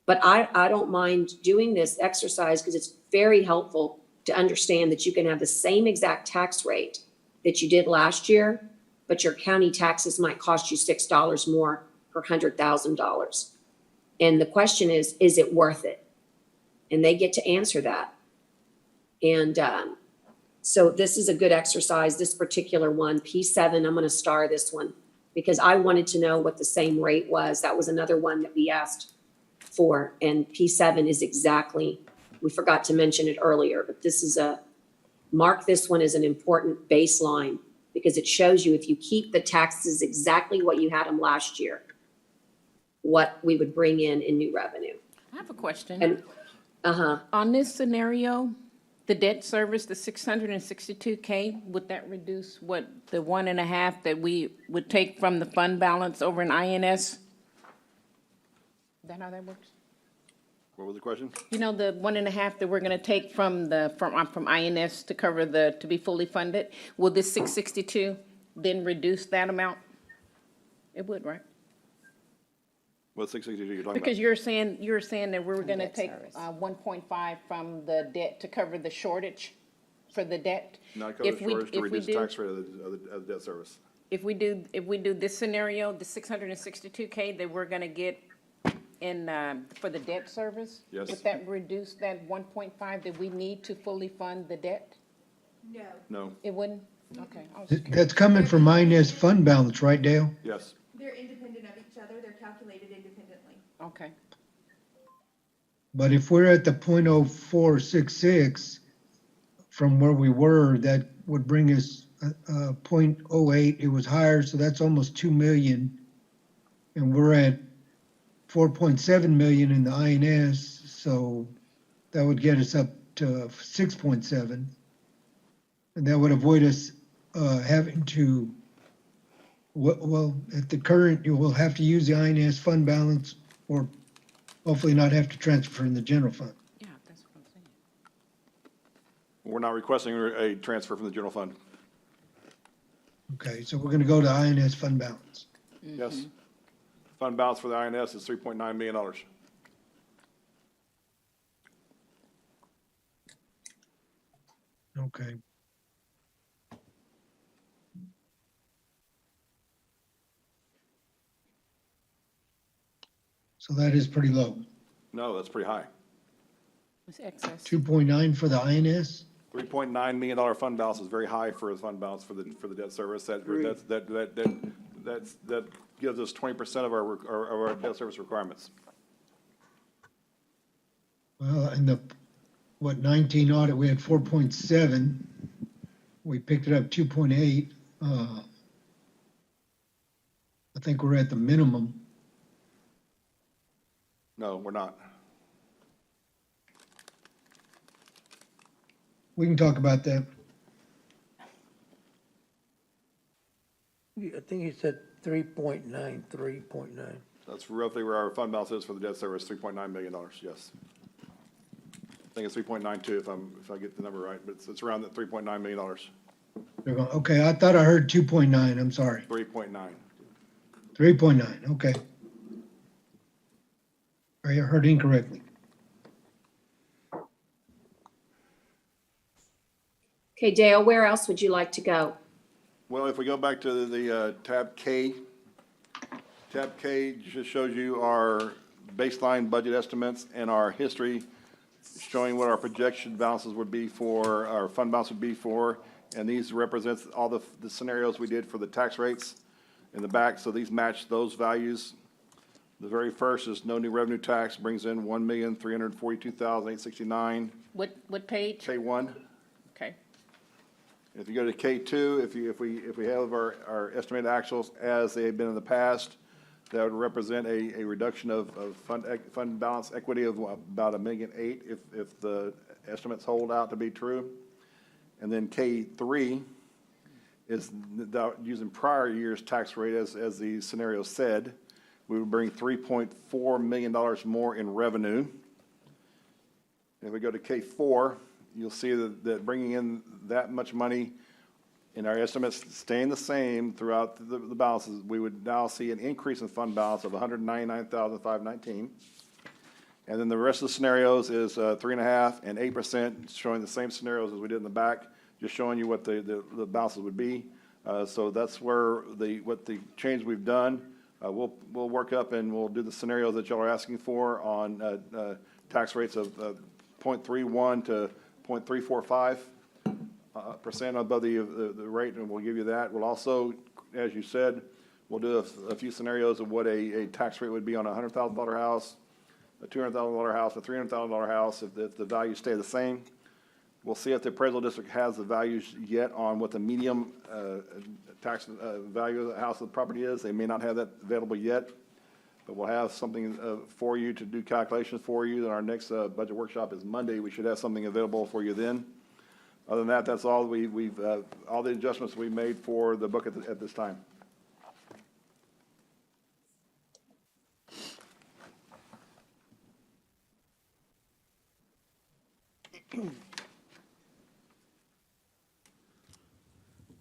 But I don't mind doing this exercise because it's very helpful to understand that you can have the same exact tax rate that you did last year, but your county taxes might cost you $6 more per $100,000. And the question is it worth it? And they get to answer that. And so this is a good exercise, this particular one, P7, I'm going to star this one because I wanted to know what the same rate was. That was another one that we asked for. And P7 is exactly, we forgot to mention it earlier, but mark this one as an important baseline because it shows you, if you keep the taxes exactly what you had them last year, what we would bring in new revenue.
I have a question.
And,
On this scenario, the debt service, the 662K, would that reduce what, the 1.5 that we would take from the fund balance over in INS? Is that how that works?
What was the question?
You know, the 1.5 that we're gonna take from INS to cover to be fully funded, will this 662 then reduce that amount? It would, right?
What 662 you're talking
Because
about?
you're saying that we were gonna
debt
take
service.
1.5 from the debt to cover the shortage for the debt.
Not cover
If
the
we-
shortage to
if we
reduce
do-
tax rate of the debt service.
If we do this scenario, the 662K that we're gonna get for the debt service?
Yes.
Would that reduce that 1.5 that we need to fully fund the debt?
No,
No,
It wouldn't? Okay. I was-
That's coming from INS fund balance, right, Dale?
yes.
they're independent of each other, they're calculated independently.
Okay.
But if we're at the 0.0466 from where we were, that would bring us 0.08. It was higher, so that's almost 2 million. And we're at 4.7 million in the INS, so that would get us up to 6.7. And that would avoid us having to, well, at the current, you will have to use the INS fund balance or hopefully not have to transfer in the general fund.
Yeah, that's what I'm saying.
We're not requesting a transfer from the general fund.
Okay, so we're gonna go to INS fund balance.
Yes. Fund balance for the INS is $3.9 million.
Okay. So that is pretty low.
No, that's pretty high.
It's excess.
2.9 for the INS?
$3.9 million fund balance is very high for a fund balance for the debt service. That gives us 20% of our debt service requirements.
Well, in the, 19 audit, we had 4.7. We picked it up 2.8. I think we're at the minimum.
No, we're not.
We can talk about that.
I think he said 3.9.
That's roughly where our fund balance is for the debt service, $3.9 million, yes. I think it's 3.92 if I get the number right, but it's around that $3.9 million,
They're going, okay, I thought I heard 2.9, I'm sorry.
3.9.
3.9, okay. I heard incorrectly.
Okay, Dale, where else would you like to go?
Well, if we go back to the tab K just shows you our baseline budget estimates and our history, showing what our projection balances would be for, our fund balance would be for, and these represents all the scenarios we did for the tax rates in the back, so these match those values. The very first is no new revenue tax, brings in $1,342,869.
What page?
K1.
Okay.
If you go to K2, if we have our estimated actuals as they have been in the past, that would represent a reduction of fund balance equity of about $1.8 million if the estimates hold out to be true. And then K3 is using prior year's tax rate as the scenario said. We would bring $3.4 million more in revenue. If we go to K4, you'll see that bringing in that much money in our estimates staying the same throughout the balances, we would now see an increase in fund balance of $199,519. And then the rest of the scenarios is 3.5% and 8%, showing the same scenarios as we did in the back, just showing you what the balances would be. So that's where what the change we've done. We'll work up and we'll do the scenarios that y'all are asking for on tax rates of 0.31 to 0.345% above the rate, and we'll give you that. We'll also, as you said, we'll do a few scenarios of what a tax rate would be on a $100,000 house, a $200,000 house, a $300,000 house if the values stay the same. We'll see if the appraisal district has the values yet on what the medium tax value of the house of the property is. They may not have that available yet, but we'll have something for you to do calculations for you. Then our next budget workshop is Monday. We should have something available for you then. Other than that, that's all we've all the adjustments we made for the book at this time.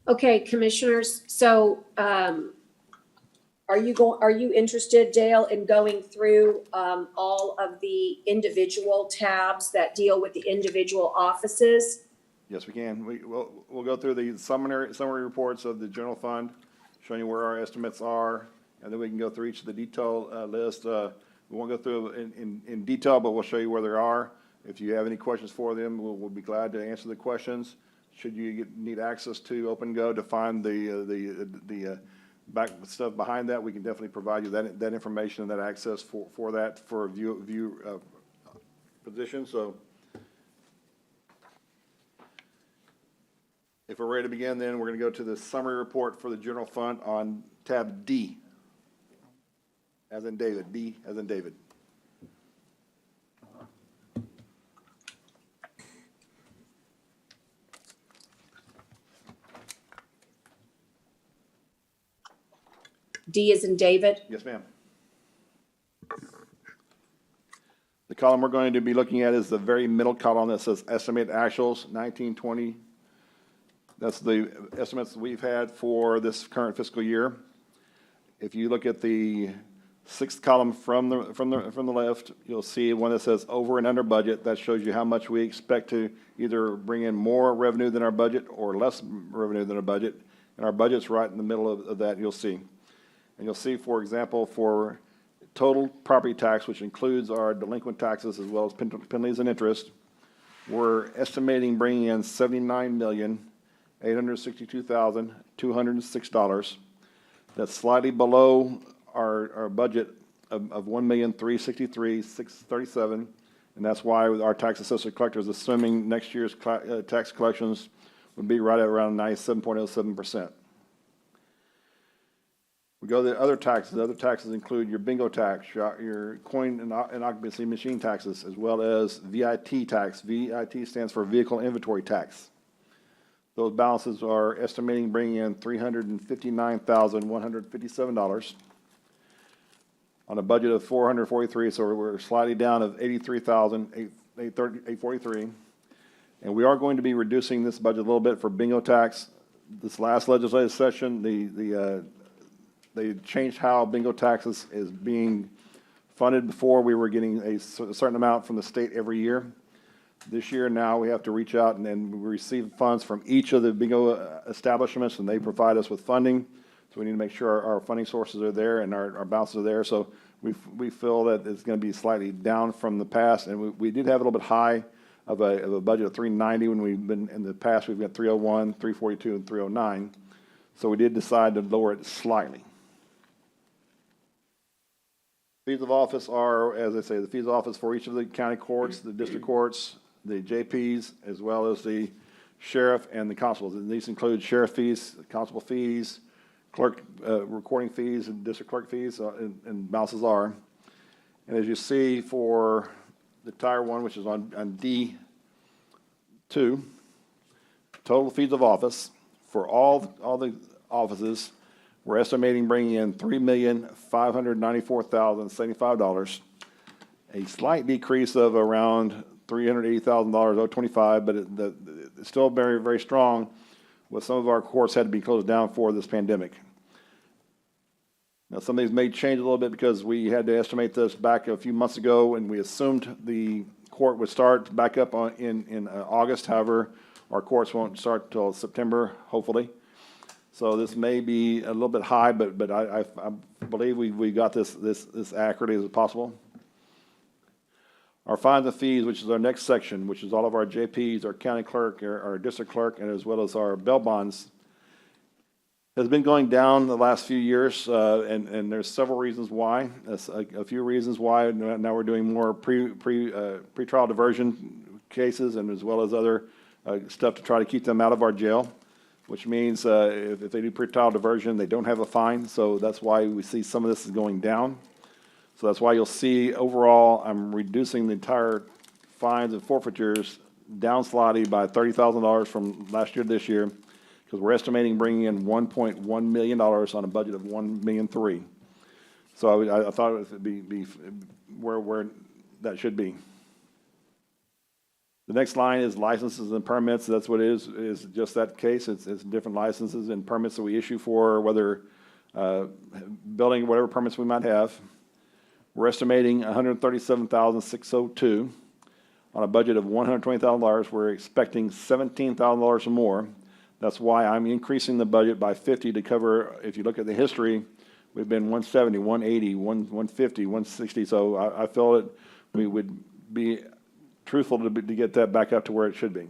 Okay, commissioners, so, are you interested, Dale, in going through, all of the individual tabs that deal with the individual offices?
Yes, we can. We'll go through the summary reports of the general fund, showing you where our estimates are, and then we can go through each of the detail list. We won't go through in detail, but we'll show you where they are. If you have any questions for them, we'll be glad to answer the questions. Should you need access to OpenGo to find the back stuff behind that, we can definitely provide you that information and that access for that for a view position. So if we're ready to begin, then we're going to go to the summary report for the general fund on tab D, as in David, D as in David.
D as in David?
Yes, ma'am. The column we're going to be looking at is the very middle column that says estimated actuals, 1920. That's the estimates we've had for this current fiscal year. If you look at the sixth column from the left, you'll see one that says over and under budget. That shows you how much we expect to either bring in more revenue than our budget or less revenue than our budget. And our budget's right in the middle of that, you'll see. And you'll see, for example, for total property tax, which includes our delinquent taxes as well as penalties and interest, we're estimating bringing in $79,862,206. That's slightly below our budget of $1,363,637, and that's why our tax assessor collector is assuming next year's tax collections would be right at around 97.07%. We go to the other taxes. The other taxes include your bingo tax, your coin and occupancy machine taxes, as well as VIT tax. VIT stands for Vehicle Inventory Tax. Those balances are estimating bringing in $359,157 on a budget of $443, so we're slightly down of $83,843. And we are going to be reducing this budget a little bit for bingo tax. This last legislative session, they changed how bingo taxes is being funded. Before, we were getting a certain amount from the state every year. This year now, we have to reach out and then we receive funds from each of the bingo establishments, and they provide us with funding. So we need to make sure our funding sources are there and our balances are there. So we feel that it's going to be slightly down from the past, and we did have a little bit high of a budget of 390 when we've been in the past. We've got 301, 342, and 309. So we did decide to lower it slightly. Fees of office are, as I say, the fees of office for each of the county courts, the district courts, the JPs, as well as the sheriff and the constables. And these include sheriff fees, constable fees, clerk recording fees, and district clerk fees, and balances are. And as you see for the Tier 1, which is on D2, total fees of office for all the offices, we're estimating bringing in $3,594,075, a slight decrease of around $380,000, 025, but it's still very, very strong. With some of our courts had to be closed down for this pandemic. Now, some of these may change a little bit because we had to estimate this back a few months ago, and we assumed the court would start back up in August. However, our courts won't start till September, hopefully. So this may be a little bit high, but I believe we got this accurately as possible. Our fines and fees, which is our next section, which is all of our JPs, our county clerk, our district clerk, and as well as our bail bonds, has been going down the last few years, and there's several reasons why. A few reasons why. Now we're doing more pretrial diversion cases, and as well as other stuff to try to keep them out of our jail, which means if they do pretrial diversion, they don't have a fine. So that's why we see some of this is going down. So that's why you'll see overall, I'm reducing the entire fines and forfeitures down slightly by $30,000 from last year to this year, because we're estimating bringing in $1.1 million on a budget of $1.3 million. So I thought it would be where that should be. The next line is licenses and permits. That's what it is just that case. It's different licenses and permits that we issue for whether building, whatever permits we might have. We're estimating $137,602 on a budget of $120,000. We're expecting $17,000 or more. That's why I'm increasing the budget by 50 to cover. If you look at the history, we've been 170, 180, 150, 160. So I feel that we would be truthful to get that back up to where it should be.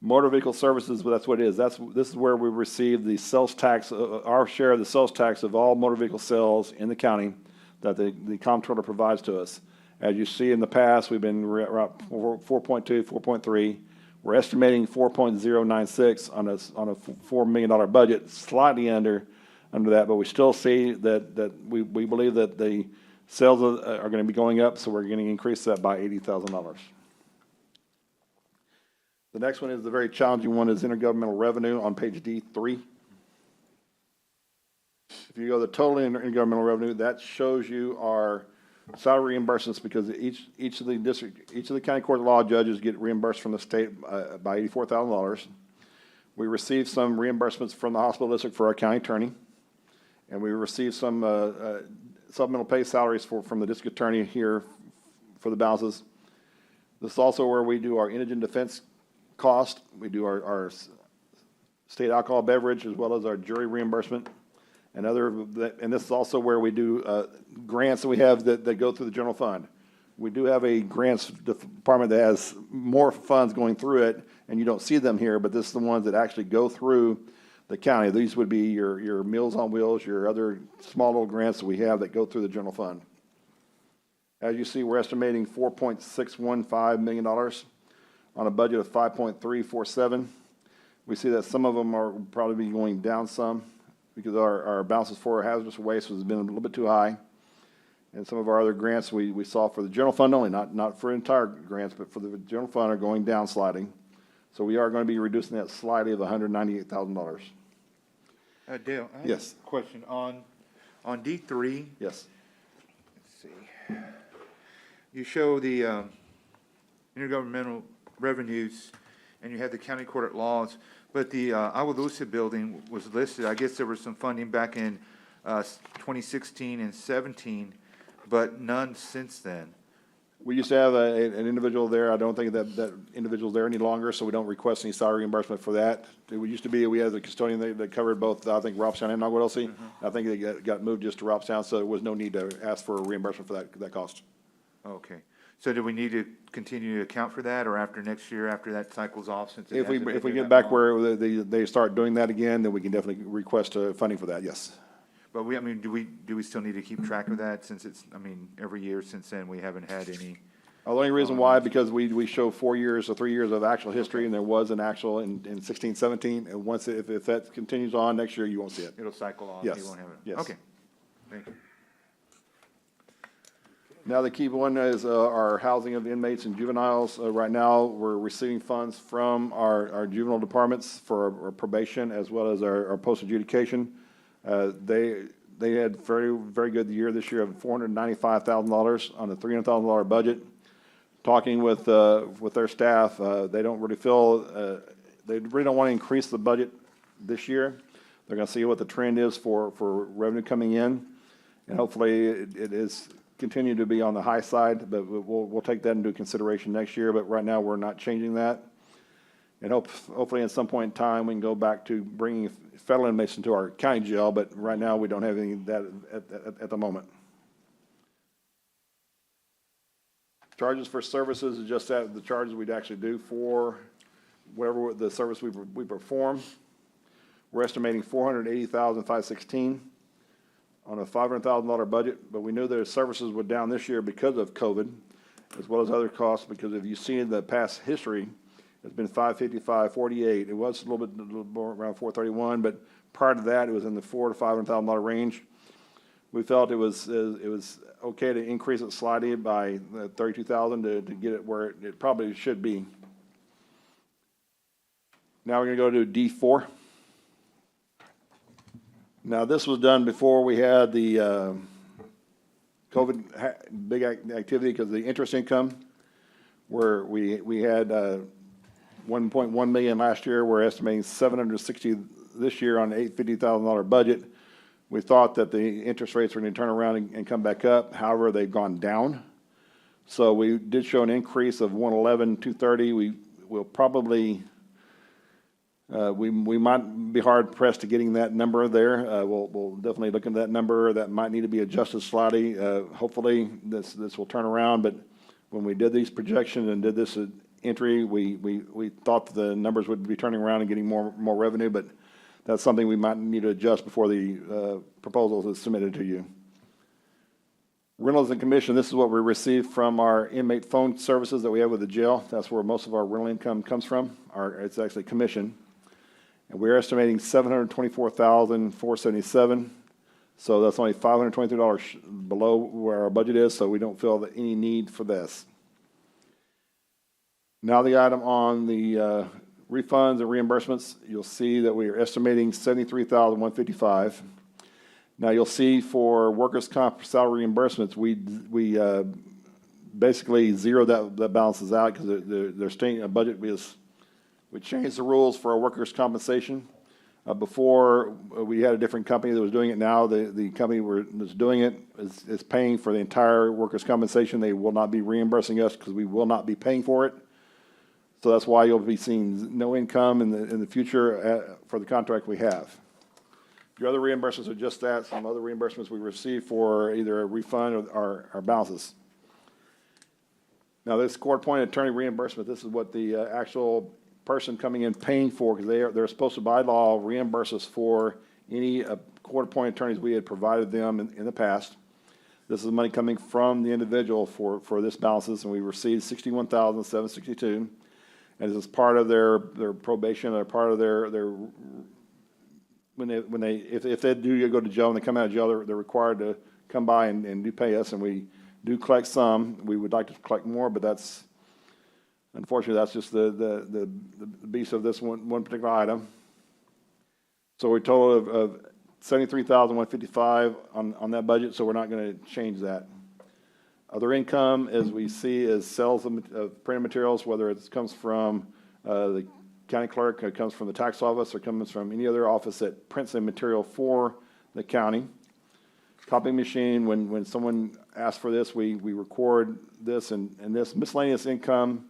Motor vehicle services, well, that's what it is. This is where we receive the sales tax, our share of the sales tax of all motor vehicle sales in the county that the comptroller provides to us. As you see in the past, we've been around 4.2, 4.3. We're estimating 4.096 on a $4 million budget, slightly under that, but we still see that we believe that the sales are going to be going up, so we're going to increase that by $80,000. The next one is the very challenging one, is intergovernmental revenue on page D3. If you go to the total intergovernmental revenue, that shows you our salary reimbursements, because each of the county court of law judges get reimbursed from the state by $84,000. We receive some reimbursements from the hospital district for our county attorney, and we receive some supplemental pay salaries from the district attorney here for the balances. This is also where we do our indigent defense cost. We do our state alcohol beverage, as well as our jury reimbursement. And this is also where we do grants that we have that go through the general fund. We do have a grants department that has more funds going through it, and you don't see them here, but this is the ones that actually go through the county. These would be your Meals on Wheels, your other small little grants that we have that go through the general fund. As you see, we're estimating $4.615 million on a budget of $5.347. We see that some of them are probably going down some, because our balances for hazardous waste has been a little bit too high. And some of our other grants we saw for the general fund only, not for entire grants, but for the general fund are going down sliding. So we are going to be reducing that slightly of $198,000.
Dale? I have
Yes.
a question on D3.
Yes.
Let's see. You show the intergovernmental revenues, and you have the county court at laws, but the Agualusa building was listed. I guess there was some funding back in 2016 and 17, but none since then.
We used to have an individual there. I don't think that individual's there any longer, so we don't request any salary reimbursement for that. It used to be, we had a custodian that covered both, I think, Robstown and Naguadosi. I think they got moved just to Robstown, so there was no need to ask for a reimbursement for that cost.
Okay. So do we need to continue to account for that, or after next year, after that cycle's off, since it
If we
hasn't been there
get
that
back
long?
where they start doing that again, then we can definitely request funding for that, yes.
But I mean, do we still need to keep track of that, since it's, I mean, every year since then, we haven't had any?
The only reason why, because we show 4 years or 3 years of actual history, and there was an actual in 16, 17, and once, if that continues on next year, you won't see it.
It'll cycle off?
Yes,
You won't have it?
yes.
Okay. Thank you.
Now, the key one is our housing of inmates and juveniles. Right now, we're receiving funds from our juvenile departments for our probation as well as our post adjudication. They had very good year this year of $495,000 on a $300,000 budget. Talking with their staff, they don't really feel, they really don't want to increase the budget this year. They're going to see what the trend is for revenue coming in, and hopefully it is continue to be on the high side, but we'll take that into consideration next year. But right now, we're not changing that. And hopefully at some point in time, we can go back to bringing federal inmates into our county jail, but right now, we don't have any of that at the moment. Charges for services is just that, the charges we'd actually do for whatever the service we perform. We're estimating $480,516 on a $500,000 budget, but we knew their services were down this year because of COVID, as well as other costs, because if you see in the past history, it's been $550, $548. It was a little more around $431, but prior to that, it was in the $400,000 to $500,000 range. We felt it was okay to increase it slightly by $32,000 to get it where it probably should be. Now we're going to go to D4. Now, this was done before we had the COVID big activity because of the interest income, where we had 1.1 million last year. We're estimating 760 this year on an $850,000 budget. We thought that the interest rates were going to turn around and come back up. However, they've gone down. So we did show an increase of 111, 230. We will probably, we might be hard pressed to getting that number there. We'll definitely look into that number. That might need to be adjusted slightly. Hopefully this will turn around. But when we did these projections and did this entry, we thought the numbers would be turning around and getting more revenue, but that's something we might need to adjust before the proposal is submitted to you. Rentals and commission, this is what we receive from our inmate phone services that we have with the jail. That's where most of our rental income comes from. It's actually commission. And we're estimating $724,477. So that's only $523 below where our budget is, so we don't feel that any need for this. Now the item on the refunds and reimbursements, you'll see that we are estimating $73,155. Now you'll see for workers' comp salary reimbursements, we basically zero that balances out because their state budget we changed the rules for our workers' compensation. Before we had a different company that was doing it. Now the company that's doing it is paying for the entire workers' compensation. They will not be reimbursing us because we will not be paying for it. So that's why you'll be seeing no income in the future for the contract we have. Your other reimbursements are just that, some other reimbursements we receive for either a refund or our balances. Now this court-appointed attorney reimbursement, this is what the actual person coming in paying for, because they're supposed to by law reimburse us for any court-appointed attorneys we had provided them in the past. This is money coming from the individual for this balances, and we received $61,762. And this is part of their probation, or part of their if they do go to jail and they come out of jail, they're required to come by and do pay us, and we do collect some. We would like to collect more, but that's, unfortunately, that's just the beast of this one particular item. So we're total of $73,155 on that budget, so we're not gonna change that. Other income, as we see, is sales of printed materials, whether it comes from the county clerk, it comes from the tax office, or comes from any other office that prints a material for the county. Copying machine, when someone asks for this, we record this, and this miscellaneous income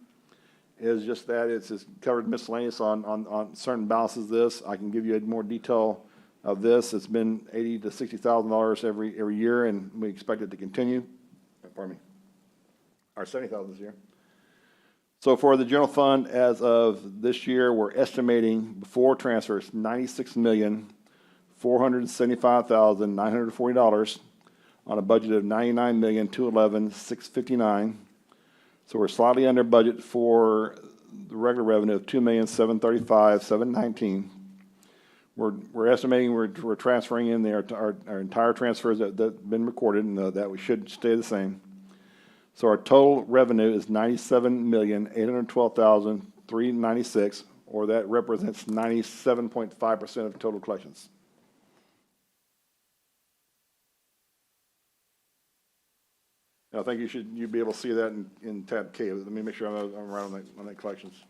is just that, it's covered miscellaneous on certain balances of this. I can give you more detail of this. It's been $80,000 to $60,000 every year, and we expect it to continue. Pardon me. Or $70,000 this year. So for the general fund, as of this year, we're estimating before transfers, $96,475,940 on a budget of $99,211,659. So we're slightly under budget for the regular revenue of $2,735,719. We're estimating we're transferring in there our entire transfers that have been recorded, and that we should stay the same. So our total revenue is $97,812,396, or that represents 97.5% of total collections. And I think you'd be able to see that in tab K. Let me make sure I'm right on that collections.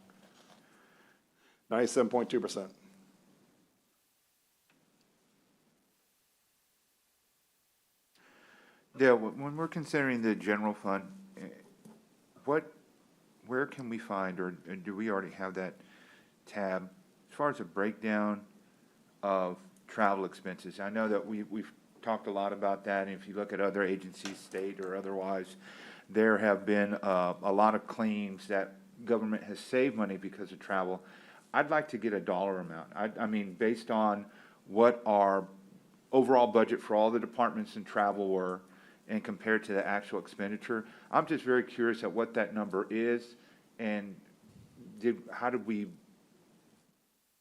97.2%.
Dale, when we're considering the general fund, where can we find, or do we already have that tab, as far as a breakdown of travel expenses? I know that we've talked a lot about that, and if you look at other agencies, state or otherwise, there have been a lot of claims that government has saved money because of travel. I'd like to get a dollar amount. I mean, based on what our overall budget for all the departments in travel were, and compared to the actual expenditure. I'm just very curious at what that number is, and how did we,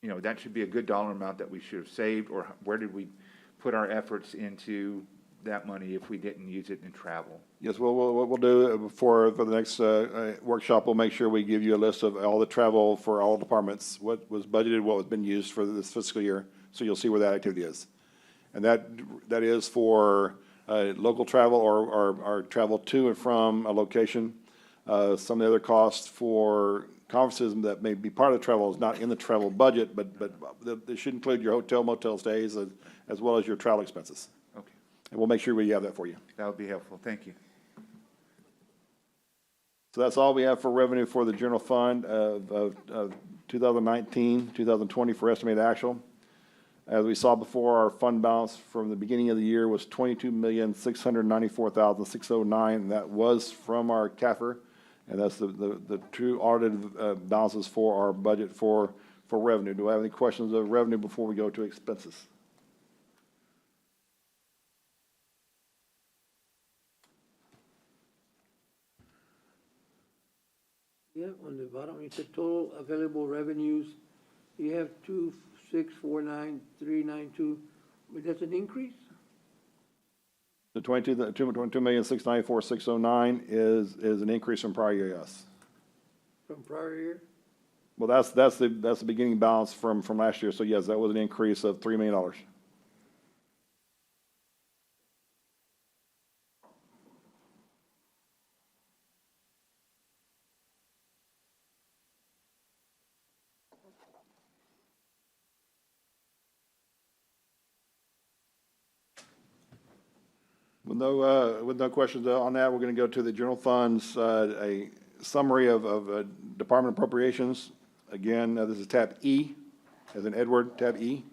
that should be a good dollar amount that we should have saved, or where did we put our efforts into that money if we didn't use it in travel?
Yes, well, what we'll do for the next workshop, we'll make sure we give you a list of all the travel for all departments, what was budgeted, what was been used for this fiscal year, so you'll see where that activity is. And that is for local travel or travel to and from a location. Some of the other costs for conferences that may be part of the travel is not in the travel budget, but it should include your hotel, motel stays, as well as your travel expenses.
Okay,
And we'll make sure we have that for you.
that would be helpful. Thank you.
So that's all we have for revenue for the general fund of 2019, 2020 for estimated actual. As we saw before, our fund balance from the beginning of the year was $22,694,609, and that was from our CAFR, and that's the true audited balances for our budget for revenue. Do I have any questions of revenue before we go to expenses?
Yeah, on the bottom, it said total available revenues, you have 2,649,392, but that's an increase?
The $22,694,609 is an increase from prior year, yes.
From prior year?
Well, that's the beginning balance from last year, so yes, that was an increase of $3 million. With no questions on that, we're going to go to the general funds, a summary of department appropriations. Again, this is tab E, as in Edward, tab E.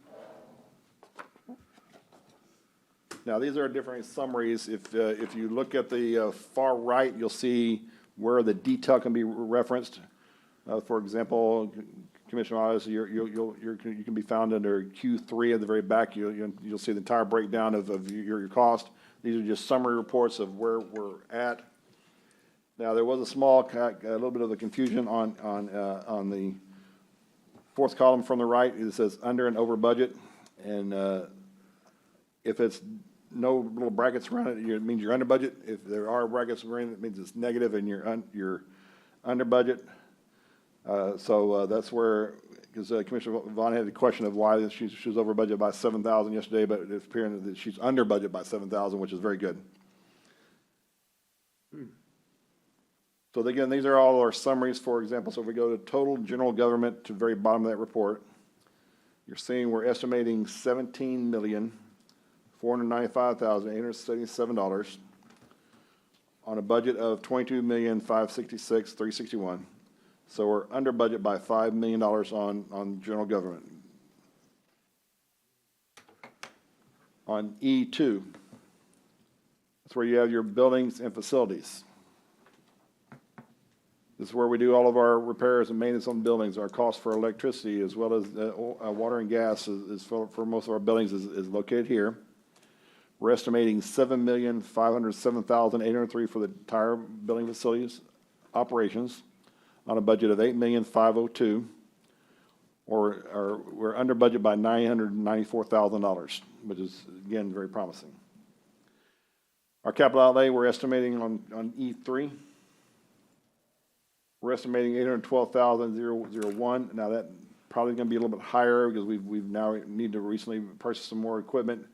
Now, these are different summaries. If you look at the far right, you'll see where the detail can be referenced. For example, Commissioner Otis, you can be found under Q3 at the very back. You'll see the entire breakdown of your cost. These are just summary reports of where we're at. Now, there was a little bit of a confusion on the fourth column from the right. It says under and over budget. And if it's no little brackets around it, it means you're under budget. If there are brackets around it, it means it's negative and you're under budget. So that's where, because Commissioner Vaughn had the question of why she was over budget by 7,000 yesterday, but it's appearing that she's under budget by 7,000, which is very good. So again, these are all our summaries, for example. So if we go to total general government to the very bottom of that report, you're seeing we're estimating $17,495,877 on a budget of $22,566,361. So we're under budget by $5 million on general government. On E2, that's where you have your buildings and facilities. This is where we do all of our repairs and maintenance on buildings. Our cost for electricity as well as water and gas is for most of our buildings is located here. We're estimating $7,507,803 for the entire building facilities operations on a budget of $8,502,000, or we're under budget by $994,000, which is again very promising. Our capital outlay we're estimating on E3. We're estimating $812,001. Now that probably going to be a little bit higher because we've now need to recently purchase some more equipment.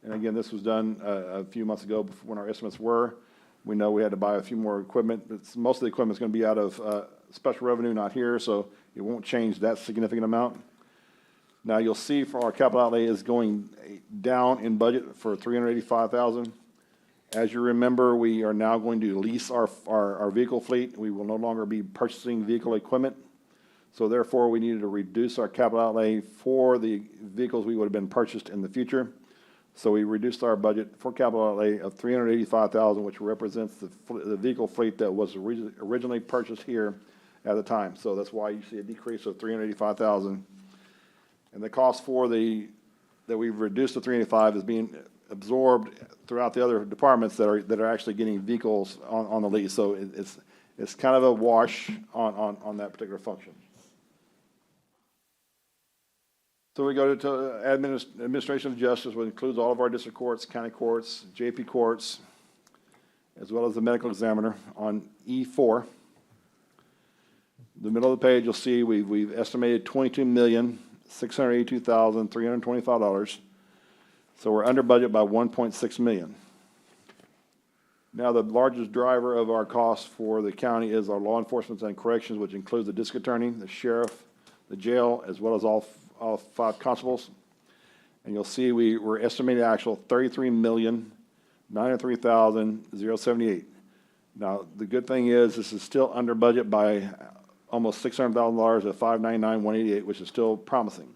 And again, this was done a few months ago when our estimates were. We know we had to buy a few more equipment, but most of the equipment is going to be out of special revenue, not here, so it won't change that significant amount. Now you'll see for our capital outlay is going down in budget for $385,000. As you remember, we are now going to lease our vehicle fleet. We will no longer be purchasing vehicle equipment. So therefore, we needed to reduce our capital outlay for the vehicles we would have been purchased in the future. So we reduced our budget for capital outlay of $385,000, which represents the vehicle fleet that was originally purchased here at the time. So that's why you see a decrease of $385,000. And the cost for that we've reduced to $385,000 is being absorbed throughout the other departments that are actually getting vehicles on the lease. So it's kind of a wash on that particular function. So we go to administration of justice, which includes all of our district courts, county courts, JP courts, as well as the medical examiner on E4. The middle of the page, you'll see we've estimated $22,682,325. So we're under budget by $1.6 million. Now, the largest driver of our costs for the county is our law enforcement and corrections, which includes the district attorney, the sheriff, the jail, as well as all 5 constables. And you'll see we're estimating actual $33,903,078. Now, the good thing is this is still under budget by almost $600,000 at $599,188, which is still promising.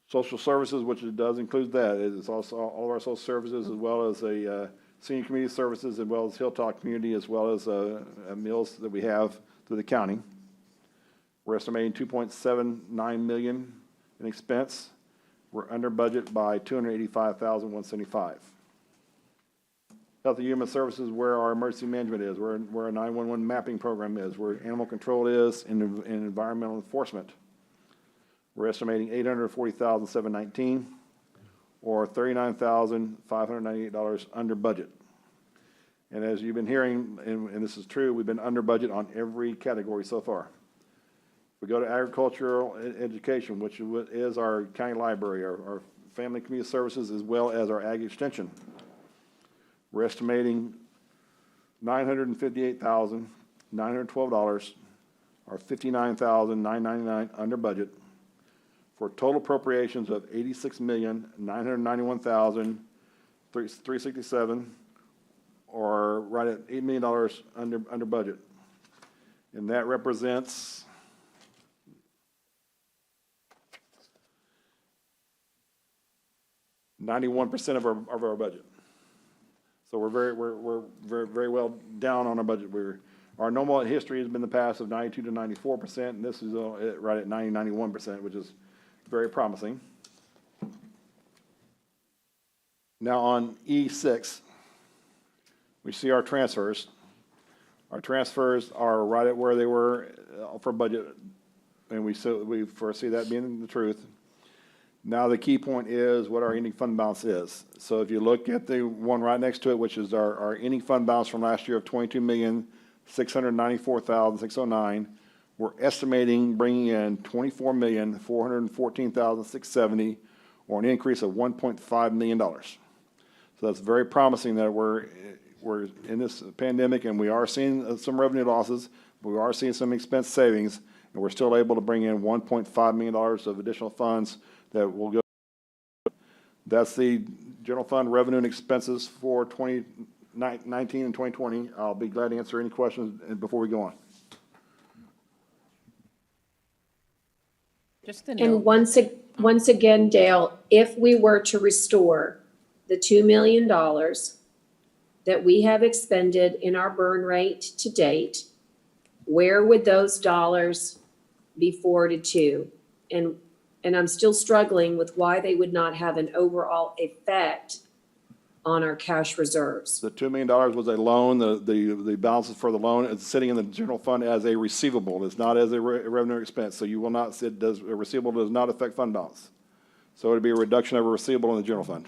Social services, which it does include that, it's also all of our social services, as well as a senior community services, as well as Hilltop Community, as well as meals that we have through the county. We're estimating $2.79 million in expense. We're under budget by $285,175. Health and Human Services, where our emergency management is, where our 911 mapping program is, where animal control is, and environmental enforcement. We're estimating $840,719, or $39,598 under budget. And as you've been hearing, and this is true, we've been under budget on every category so far. We go to agricultural education, which is our county library, our family community services, as well as our ag extension. We're estimating $958,912, or $59,999 under budget, for total appropriations of $86,991,367, or right at $8 million under budget. And that represents $91% of our budget. So we're very well down on our budget. Our normal history has been the past of 92 to 94%, and this is right at 91%, which is very promising. Now on E6, we see our transfers. Our transfers are right at where they were for budget, and we foresee that being the truth. Now, the key point is what our ending fund balance is. So if you look at the one right next to it, which is our ending fund balance from last year of 22,694,609, we're estimating bringing in 24,414,670, or an increase of $1.5 million. So that's very promising that we're in this pandemic, and we are seeing some revenue losses, but we are seeing some expense savings, and we're still able to bring in $1.5 million of additional funds that will go. That's the general fund revenue and expenses for 2019 and 2020. I'll be glad to answer any questions before we go on.
Just a
And
note.
once again, Dale, if we were to restore the $2 million that we have expended in our burn rate to date, where would those dollars be forwarded to? And I'm still struggling with why they would not have an overall effect on our cash reserves.
The $2 million was a loan. The balances for the loan is sitting in the general fund as a receivable. It's not as a revenue expense. So you will not, a receivable does not affect fund balance. So it'd be a reduction of a receivable in the general fund.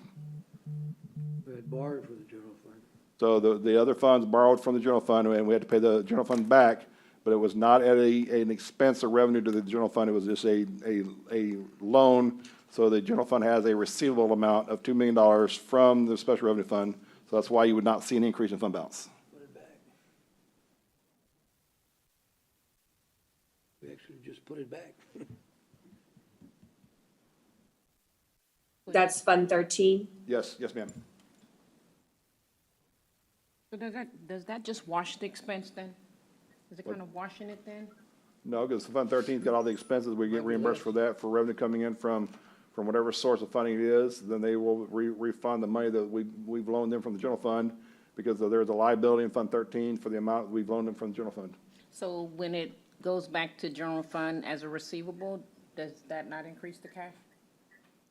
We had borrowed for the general fund.
So the other funds borrowed from the general fund, and we had to pay the general fund back, but it was not at an expense or revenue to the general fund. It was just a loan. So the general fund has a receivable amount of $2 million from the special revenue fund. So that's why you would not see an increase in fund balance.
Put it back. We actually just put it back.
That's Fund 13?
Yes, ma'am.
So does that just wash the expense then? Is it kind of washing it then?
No, because Fund 13's got all the expenses. We get reimbursed for that, for revenue coming in from whatever source of funding it is. Then they will refund the money that we've loaned them from the general fund, because there's a liability in Fund 13 for the amount we've loaned them from the general fund.
So when it goes back to general fund as a receivable, does that not increase the cash?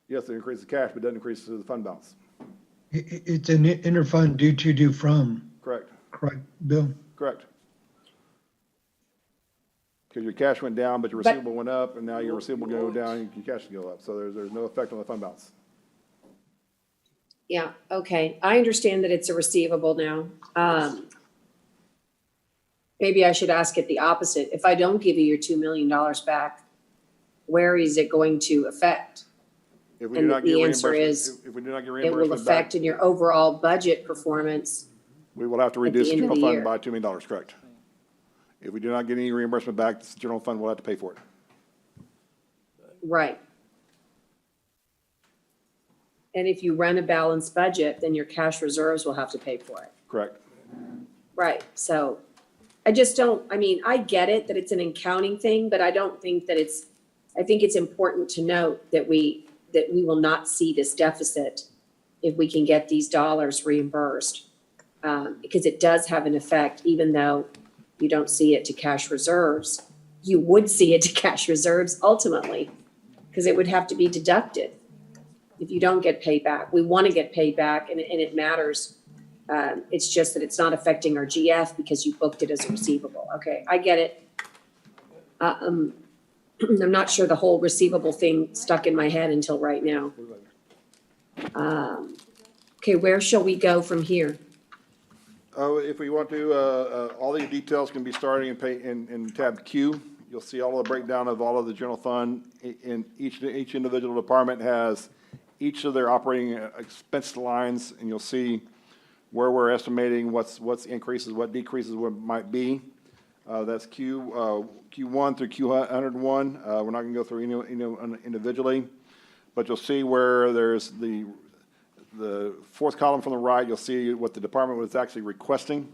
Yes, it increases cash, but doesn't increase the fund balance.
It's an interfund due to, due from,
Correct,
correct, Bill?
correct. Because your cash went down, but your
But-
receivable went up, and now your receivable go down, and your cash will go up. So there's no effect on the fund balance.
Yeah, okay. I understand that it's a receivable now. Maybe I should ask it the opposite. If I don't give you your $2 million back, where is it going to affect?
If we do
And
not get
the answer
reimbursement,
is,
if we do not get
It will
reimbursement
affect
back,
in your overall budget performance.
we will have to
at the
reduce the
end of
general
the
fund
year.
by $2 million, correct? If we do not get any reimbursement back, the general fund will have to pay for it.
Right. And if you run a balanced budget, then your cash reserves will have to pay for it.
Correct.
Right, so I just don't, I mean, I get it that it's an accounting thing, but I don't think that I think it's important to note that we will not see this deficit if we can get these dollars reimbursed. Because it does have an effect, even though you don't see it to cash reserves. You would see it to cash reserves ultimately, because it would have to be deducted if you don't get paid back. We want to get paid back, and it matters. It's just that it's not affecting our GF because you booked it as a receivable. Okay, I get it. I'm not sure the whole receivable thing stuck in my head until right now. Okay, where shall we go from here?
If we want to, all these details can be starting in tab Q. You'll see all of the breakdown of all of the general fund. In each individual department has each of their operating expense lines, and you'll see where we're estimating what's increases, what decreases might be. That's Q1 through Q101. We're not gonna go through any individually, but you'll see where there's the fourth column from the right, you'll see what the department was actually requesting.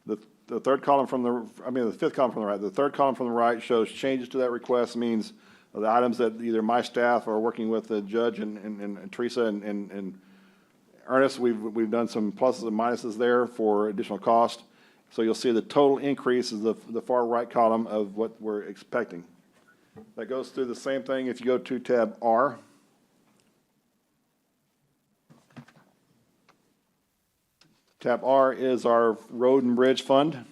The third column the fifth column from the right, the third column from the right shows changes to that request, means the items that either my staff are working with the judge and Teresa and Ernest, we've done some pluses and minuses there for additional cost. So you'll see the total increase is the far right column of what we're expecting. That goes through the same thing if you go to tab R. Tab R is our road and bridge fund.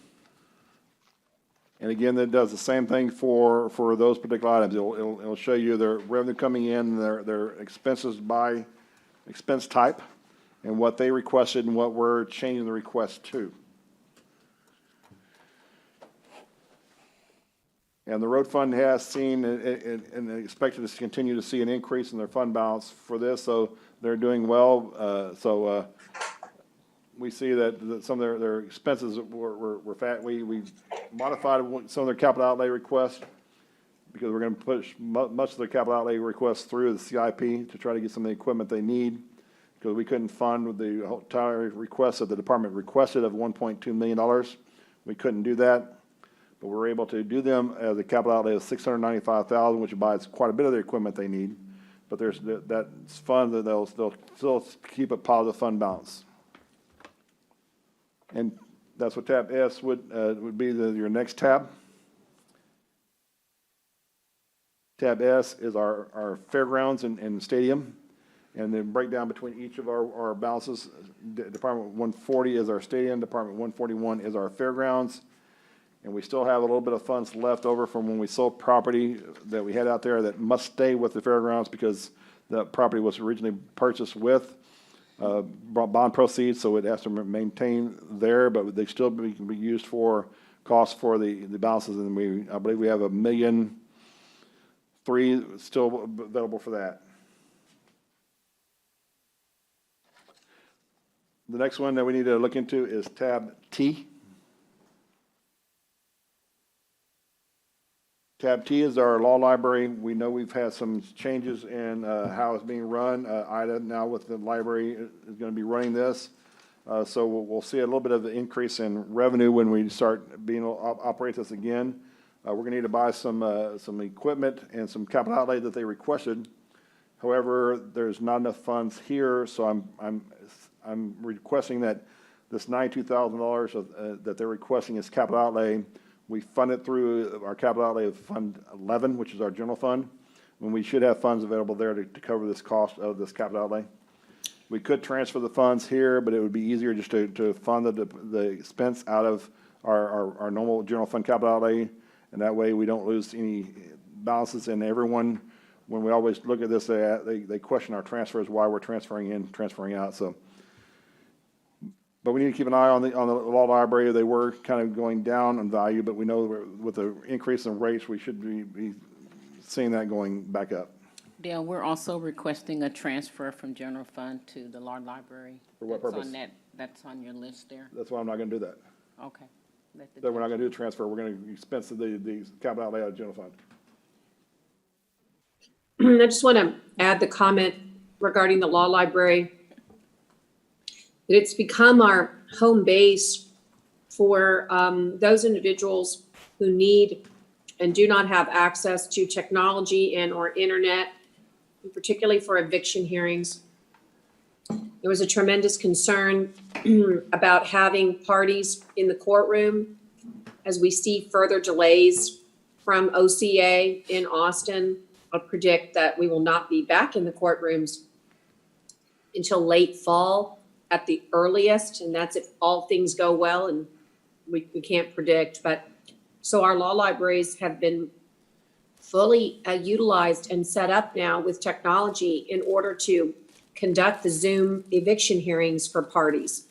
And again, that does the same thing for those particular items. It'll show you their revenue coming in, their expenses by expense type, and what they requested and what we're changing the request to. And the road fund has seen and expected to continue to see an increase in their fund balance for this, so they're doing well. We see that some of their expenses were fat. We modified some of their capital outlay requests because we're going to push much of their capital outlay requests through the CIP to try to get some of the equipment they need, because we couldn't fund with the entire request that the department requested of $1.2 million. We couldn't do that, but we were able to do them as a capital outlay of $695,000, which buys quite a bit of the equipment they need. But there's that fund that they'll still keep a positive fund balance. And that's what tab S would be your next tab. Tab S is our fairgrounds and stadium, and then breakdown between each of our balances. Department 140 is our stadium, Department 141 is our fairgrounds, and we still have a little bit of funds left over from when we sold property that we had out there that must stay with the fairgrounds because the property was originally purchased with bond proceeds, so it has to maintain there, but they still can be used for costs for the balances, and I believe we have $1.3 million still available for that. The next one that we need to look into is tab T. Tab T is our law library. We know we've had some changes in how it's being run. Ida now with the library is going to be running this. So we'll see a little bit of the increase in revenue when we start being able to operate this again. We're going to need to buy some equipment and some capital outlay that they requested. However, there's not enough funds here, so I'm requesting that this $92,000 that they're requesting as capital outlay, we fund it through our capital outlay of Fund 11, which is our general fund, when we should have funds available there to cover this cost of this capital outlay. We could transfer the funds here, but it would be easier just to fund the expense out of our normal general fund capital outlay, and that way we don't lose any balances. And everyone, when we always look at this, they question our transfers, why we're transferring in, transferring out. So. But we need to keep an eye on the law library. They were kind of going down in value, but we know with the increase in rates, we should be seeing that going back up.
Dale, we're also requesting a transfer from general fund to the law library.
For what purpose?
That's on your list there.
That's why I'm not going to do that.
Okay.
So we're not going to do a transfer. We're going to expense the capital outlay out of general fund.
I just want to add the comment regarding the law library. It's become our home base for those individuals who need and do not have access to technology and or internet, and particularly for eviction hearings. There was a tremendous concern about having parties in the courtroom as we see further delays from OCA in Austin. I'll predict that we will not be back in the courtrooms until late fall at the earliest, and that's if all things go well, and we can't predict. But so our law libraries have been fully utilized and set up now with technology in order to conduct the Zoom eviction hearings for parties.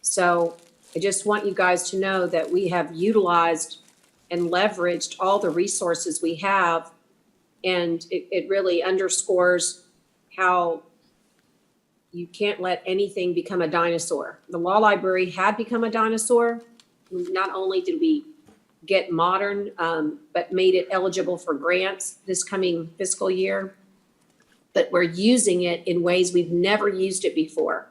So I just want you guys to know that we have utilized and leveraged all the resources we have, and it really underscores how you can't let anything become a dinosaur. The law library had become a dinosaur. Not only did we get modern, but made it eligible for grants this coming fiscal year, but we're using it in ways we've never used it before.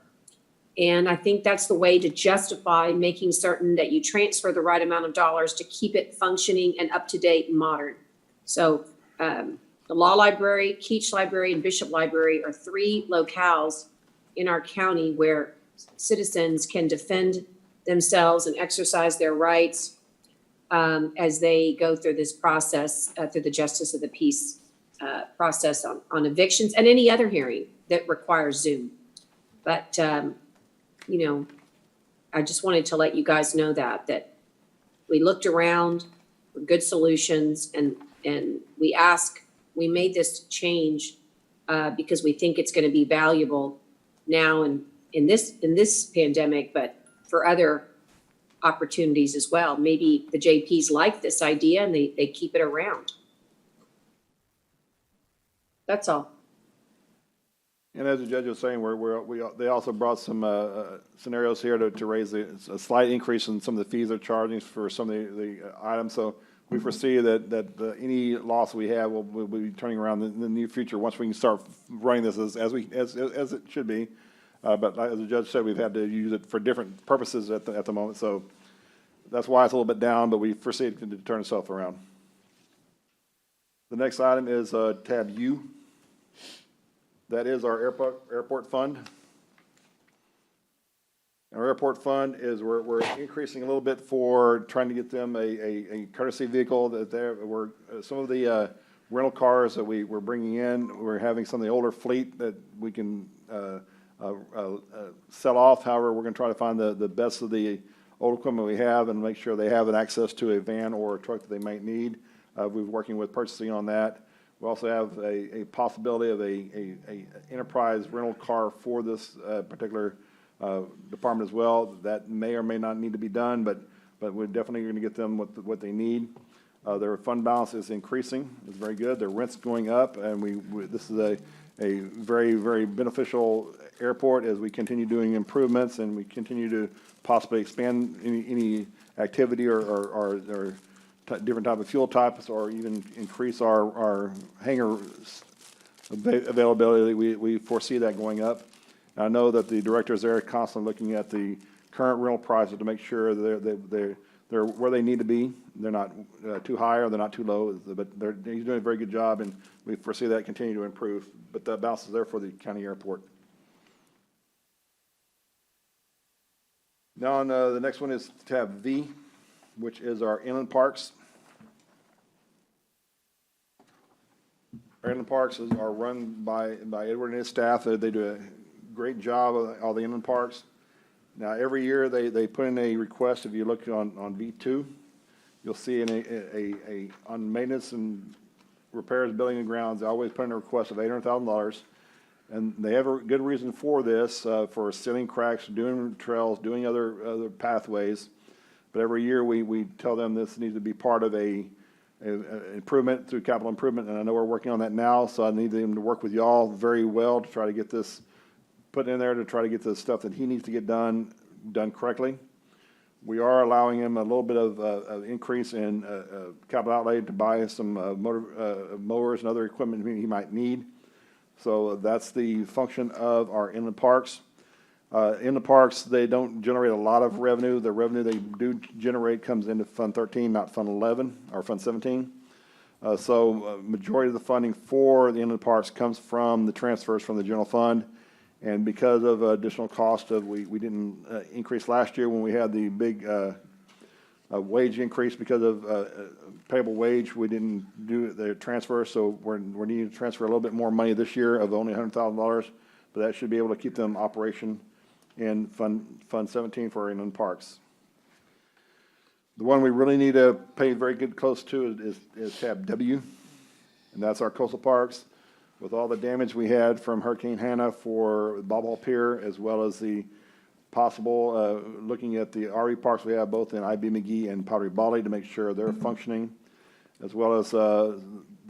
And I think that's the way to justify making certain that you transfer the right amount of dollars to keep it functioning and up to date and modern. So the law library, Keach Library, and Bishop Library are 3 locales in our county where citizens can defend themselves and exercise their rights as they go through this process, through the Justice of the Peace process on evictions and any other hearing that requires Zoom. But, you know, I just wanted to let you guys know that we looked around, for good solutions, and we made this change because we think it's gonna be valuable now and in this pandemic, but for other opportunities as well. Maybe the JPs like this idea and they keep it around. That's all.
And as the judge was saying, they also brought some scenarios here to raise a slight increase in some of the fees they're charging for some of the items. So we foresee that any loss we have will be turning around in the near future once we can start running this as it should be. But as the judge said, we've had to use it for different purposes at the moment. So that's why it's a little bit down, but we foresee it to turn itself around. The next item is tab U. That is our airport fund. Our airport fund is, we're increasing a little bit for trying to get them a courtesy vehicle that some of the rental cars that we're bringing in, we're having some of the older fleet that we can sell off. However, we're gonna try to find the best of the old equipment we have and make sure they have an access to a van or a truck that they might need. We're working with purchasing on that. We also have a possibility of a enterprise rental car for this particular department as well. That may or may not need to be done, but we're definitely going to get them what they need. Their fund balance is increasing. It's very good. Their rent's going up, and this is a very, very beneficial airport as we continue doing improvements and we continue to possibly expand any activity or different type of fuel types, or even increase our hangar availability. We foresee that going up. I know that the directors there are constantly looking at the current rental prices to make sure they're where they need to be. They're not too high or they're not too low, but he's doing a very good job, and we foresee that continue to improve. But the balance is there for the county airport. Now on the next one is tab V, which is our inland parks. Our inland parks are run by Edward and his staff. They do a great job of all the inland parks. Now, every year they put in a request. If you look on V2, you'll see on maintenance and repairs, building and grounds, they always put in a request of $800,000. And they have a good reason for this, for sealing cracks, doing trails, doing other pathways. But every year we tell them this needs to be part of a improvement through capital improvement, and I know we're working on that now, so I need them to work with y'all very well to try to get this put in there, to try to get the stuff that he needs to get done correctly. We are allowing him a little bit of increase in capital outlay to buy some mowers and other equipment he might need. So that's the function of our inland parks. Inland parks, they don't generate a lot of revenue. The revenue they do generate comes into Fund 13, not Fund 11 or Fund 17. So majority of the funding for the inland parks comes from the transfers from the general fund. And because of additional cost we didn't increase last year when we had the big wage increase because of payable wage, we didn't do the transfer. So we're needing to transfer a little bit more money this year of only $100,000, but that should be able to keep them operation in Fund 17 for inland parks. The one we really need to pay very close to is tab W, and that's our coastal parks. With all the damage we had from Hurricane Hannah for Bob Hall Pier, as well as the possible looking at the RV parks we have both in IB McGee and Pottery Barley to make sure they're functioning, as well as the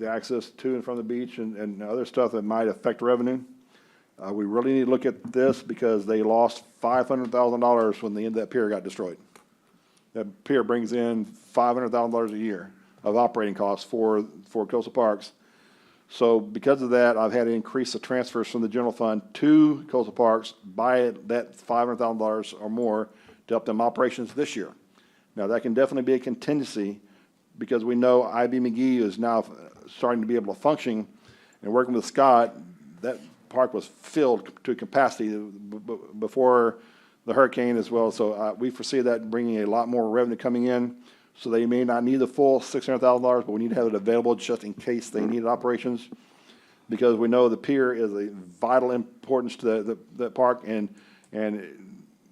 access to and from the beach and other stuff that might affect revenue. We really need to look at this because they lost $500,000 when the end of that pier got destroyed. That pier brings in $500,000 a year of operating costs for coastal parks. So because of that, I've had to increase the transfers from the general fund to coastal parks by that $500,000 or more to help them operations this year. Now, that can definitely be a contingency because we know IB McGee is now starting to be able to function, and working with Scott, that park was filled to capacity before the hurricane as well. So we foresee that bringing a lot more revenue coming in. So they may not need the full $600,000, but we need to have it available just in case they need operations, because we know the pier is a vital importance to the park, and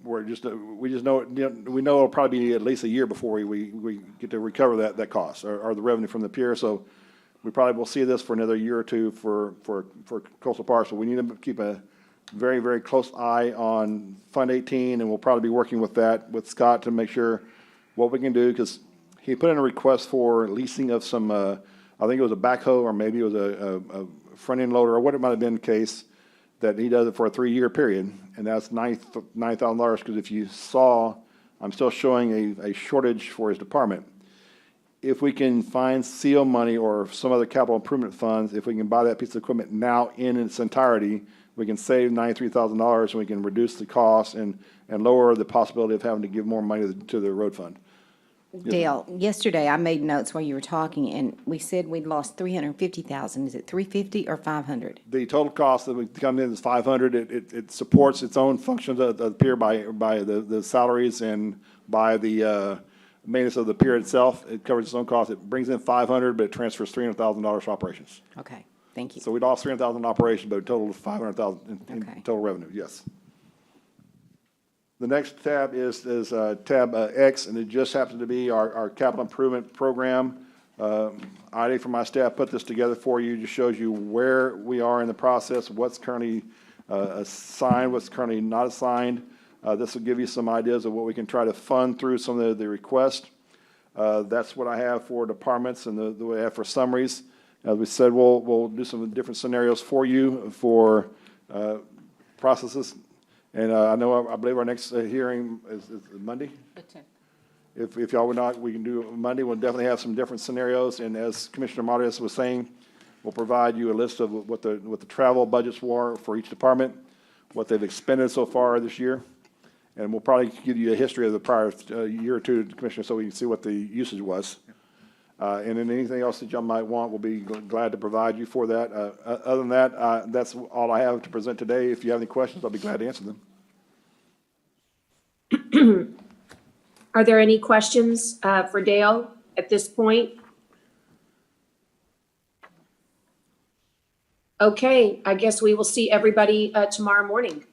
we're just, we just know, we know it'll probably be at least a year before we get to recover that cost or the revenue from the pier. So we probably will see this for another year or two for coastal parks. So we need to keep a very, very close eye on Fund 18, and we'll probably be working with that, with Scott, to make sure what we can do, because he put in a request for leasing of some, I think it was a backhoe, or maybe it was a front-end loader, or what it might have been the case, that he does it for a 3-year period, and that's $9,000, because if you saw, I'm still showing a shortage for his department. If we can find seal money or some other capital improvement funds, if we can buy that piece of equipment now in its entirety, we can save $93,000, and we can reduce the cost and lower the possibility of having to give more money to the road fund.
Dale, yesterday I made notes while you were talking, and we said we'd lost 350,000. Is it 350 or 500?
The total cost that would come in is 500. It supports its own functions of the pier by the salaries and by the maintenance of the pier itself. It covers its own cost. It brings in 500, but it transfers $300,000 for operations.
Okay, thank you.
So we lost 300,000 in operations, but a total of 500,000 in
Okay.
total revenue, yes. The next tab is tab X, and it just happens to be our capital improvement program. Ida from my staff put this together for you, just shows you where we are in the process, what's currently assigned, what's currently not assigned. This will give you some ideas of what we can try to fund through some of the requests. That's what I have for departments and the way I have for summaries. As we said, we'll do some different scenarios for you for processes. And I believe our next hearing is Monday.
The 10th.
If y'all would not, we can do Monday. We'll definitely have some different scenarios. And as Commissioner Marius was saying, we'll provide you a list of what the travel budgets were for each department, what they've expended so far this year. And we'll probably give you a history of the prior year or two, Commissioner, so we can see what the usage was. And then anything else that y'all might want, we'll be glad to provide you for that. Other than that, that's all I have to present today. If you have any questions, I'll be glad to answer them.
Are there any questions for Dale at this point? Okay, I guess we will see everybody tomorrow morning.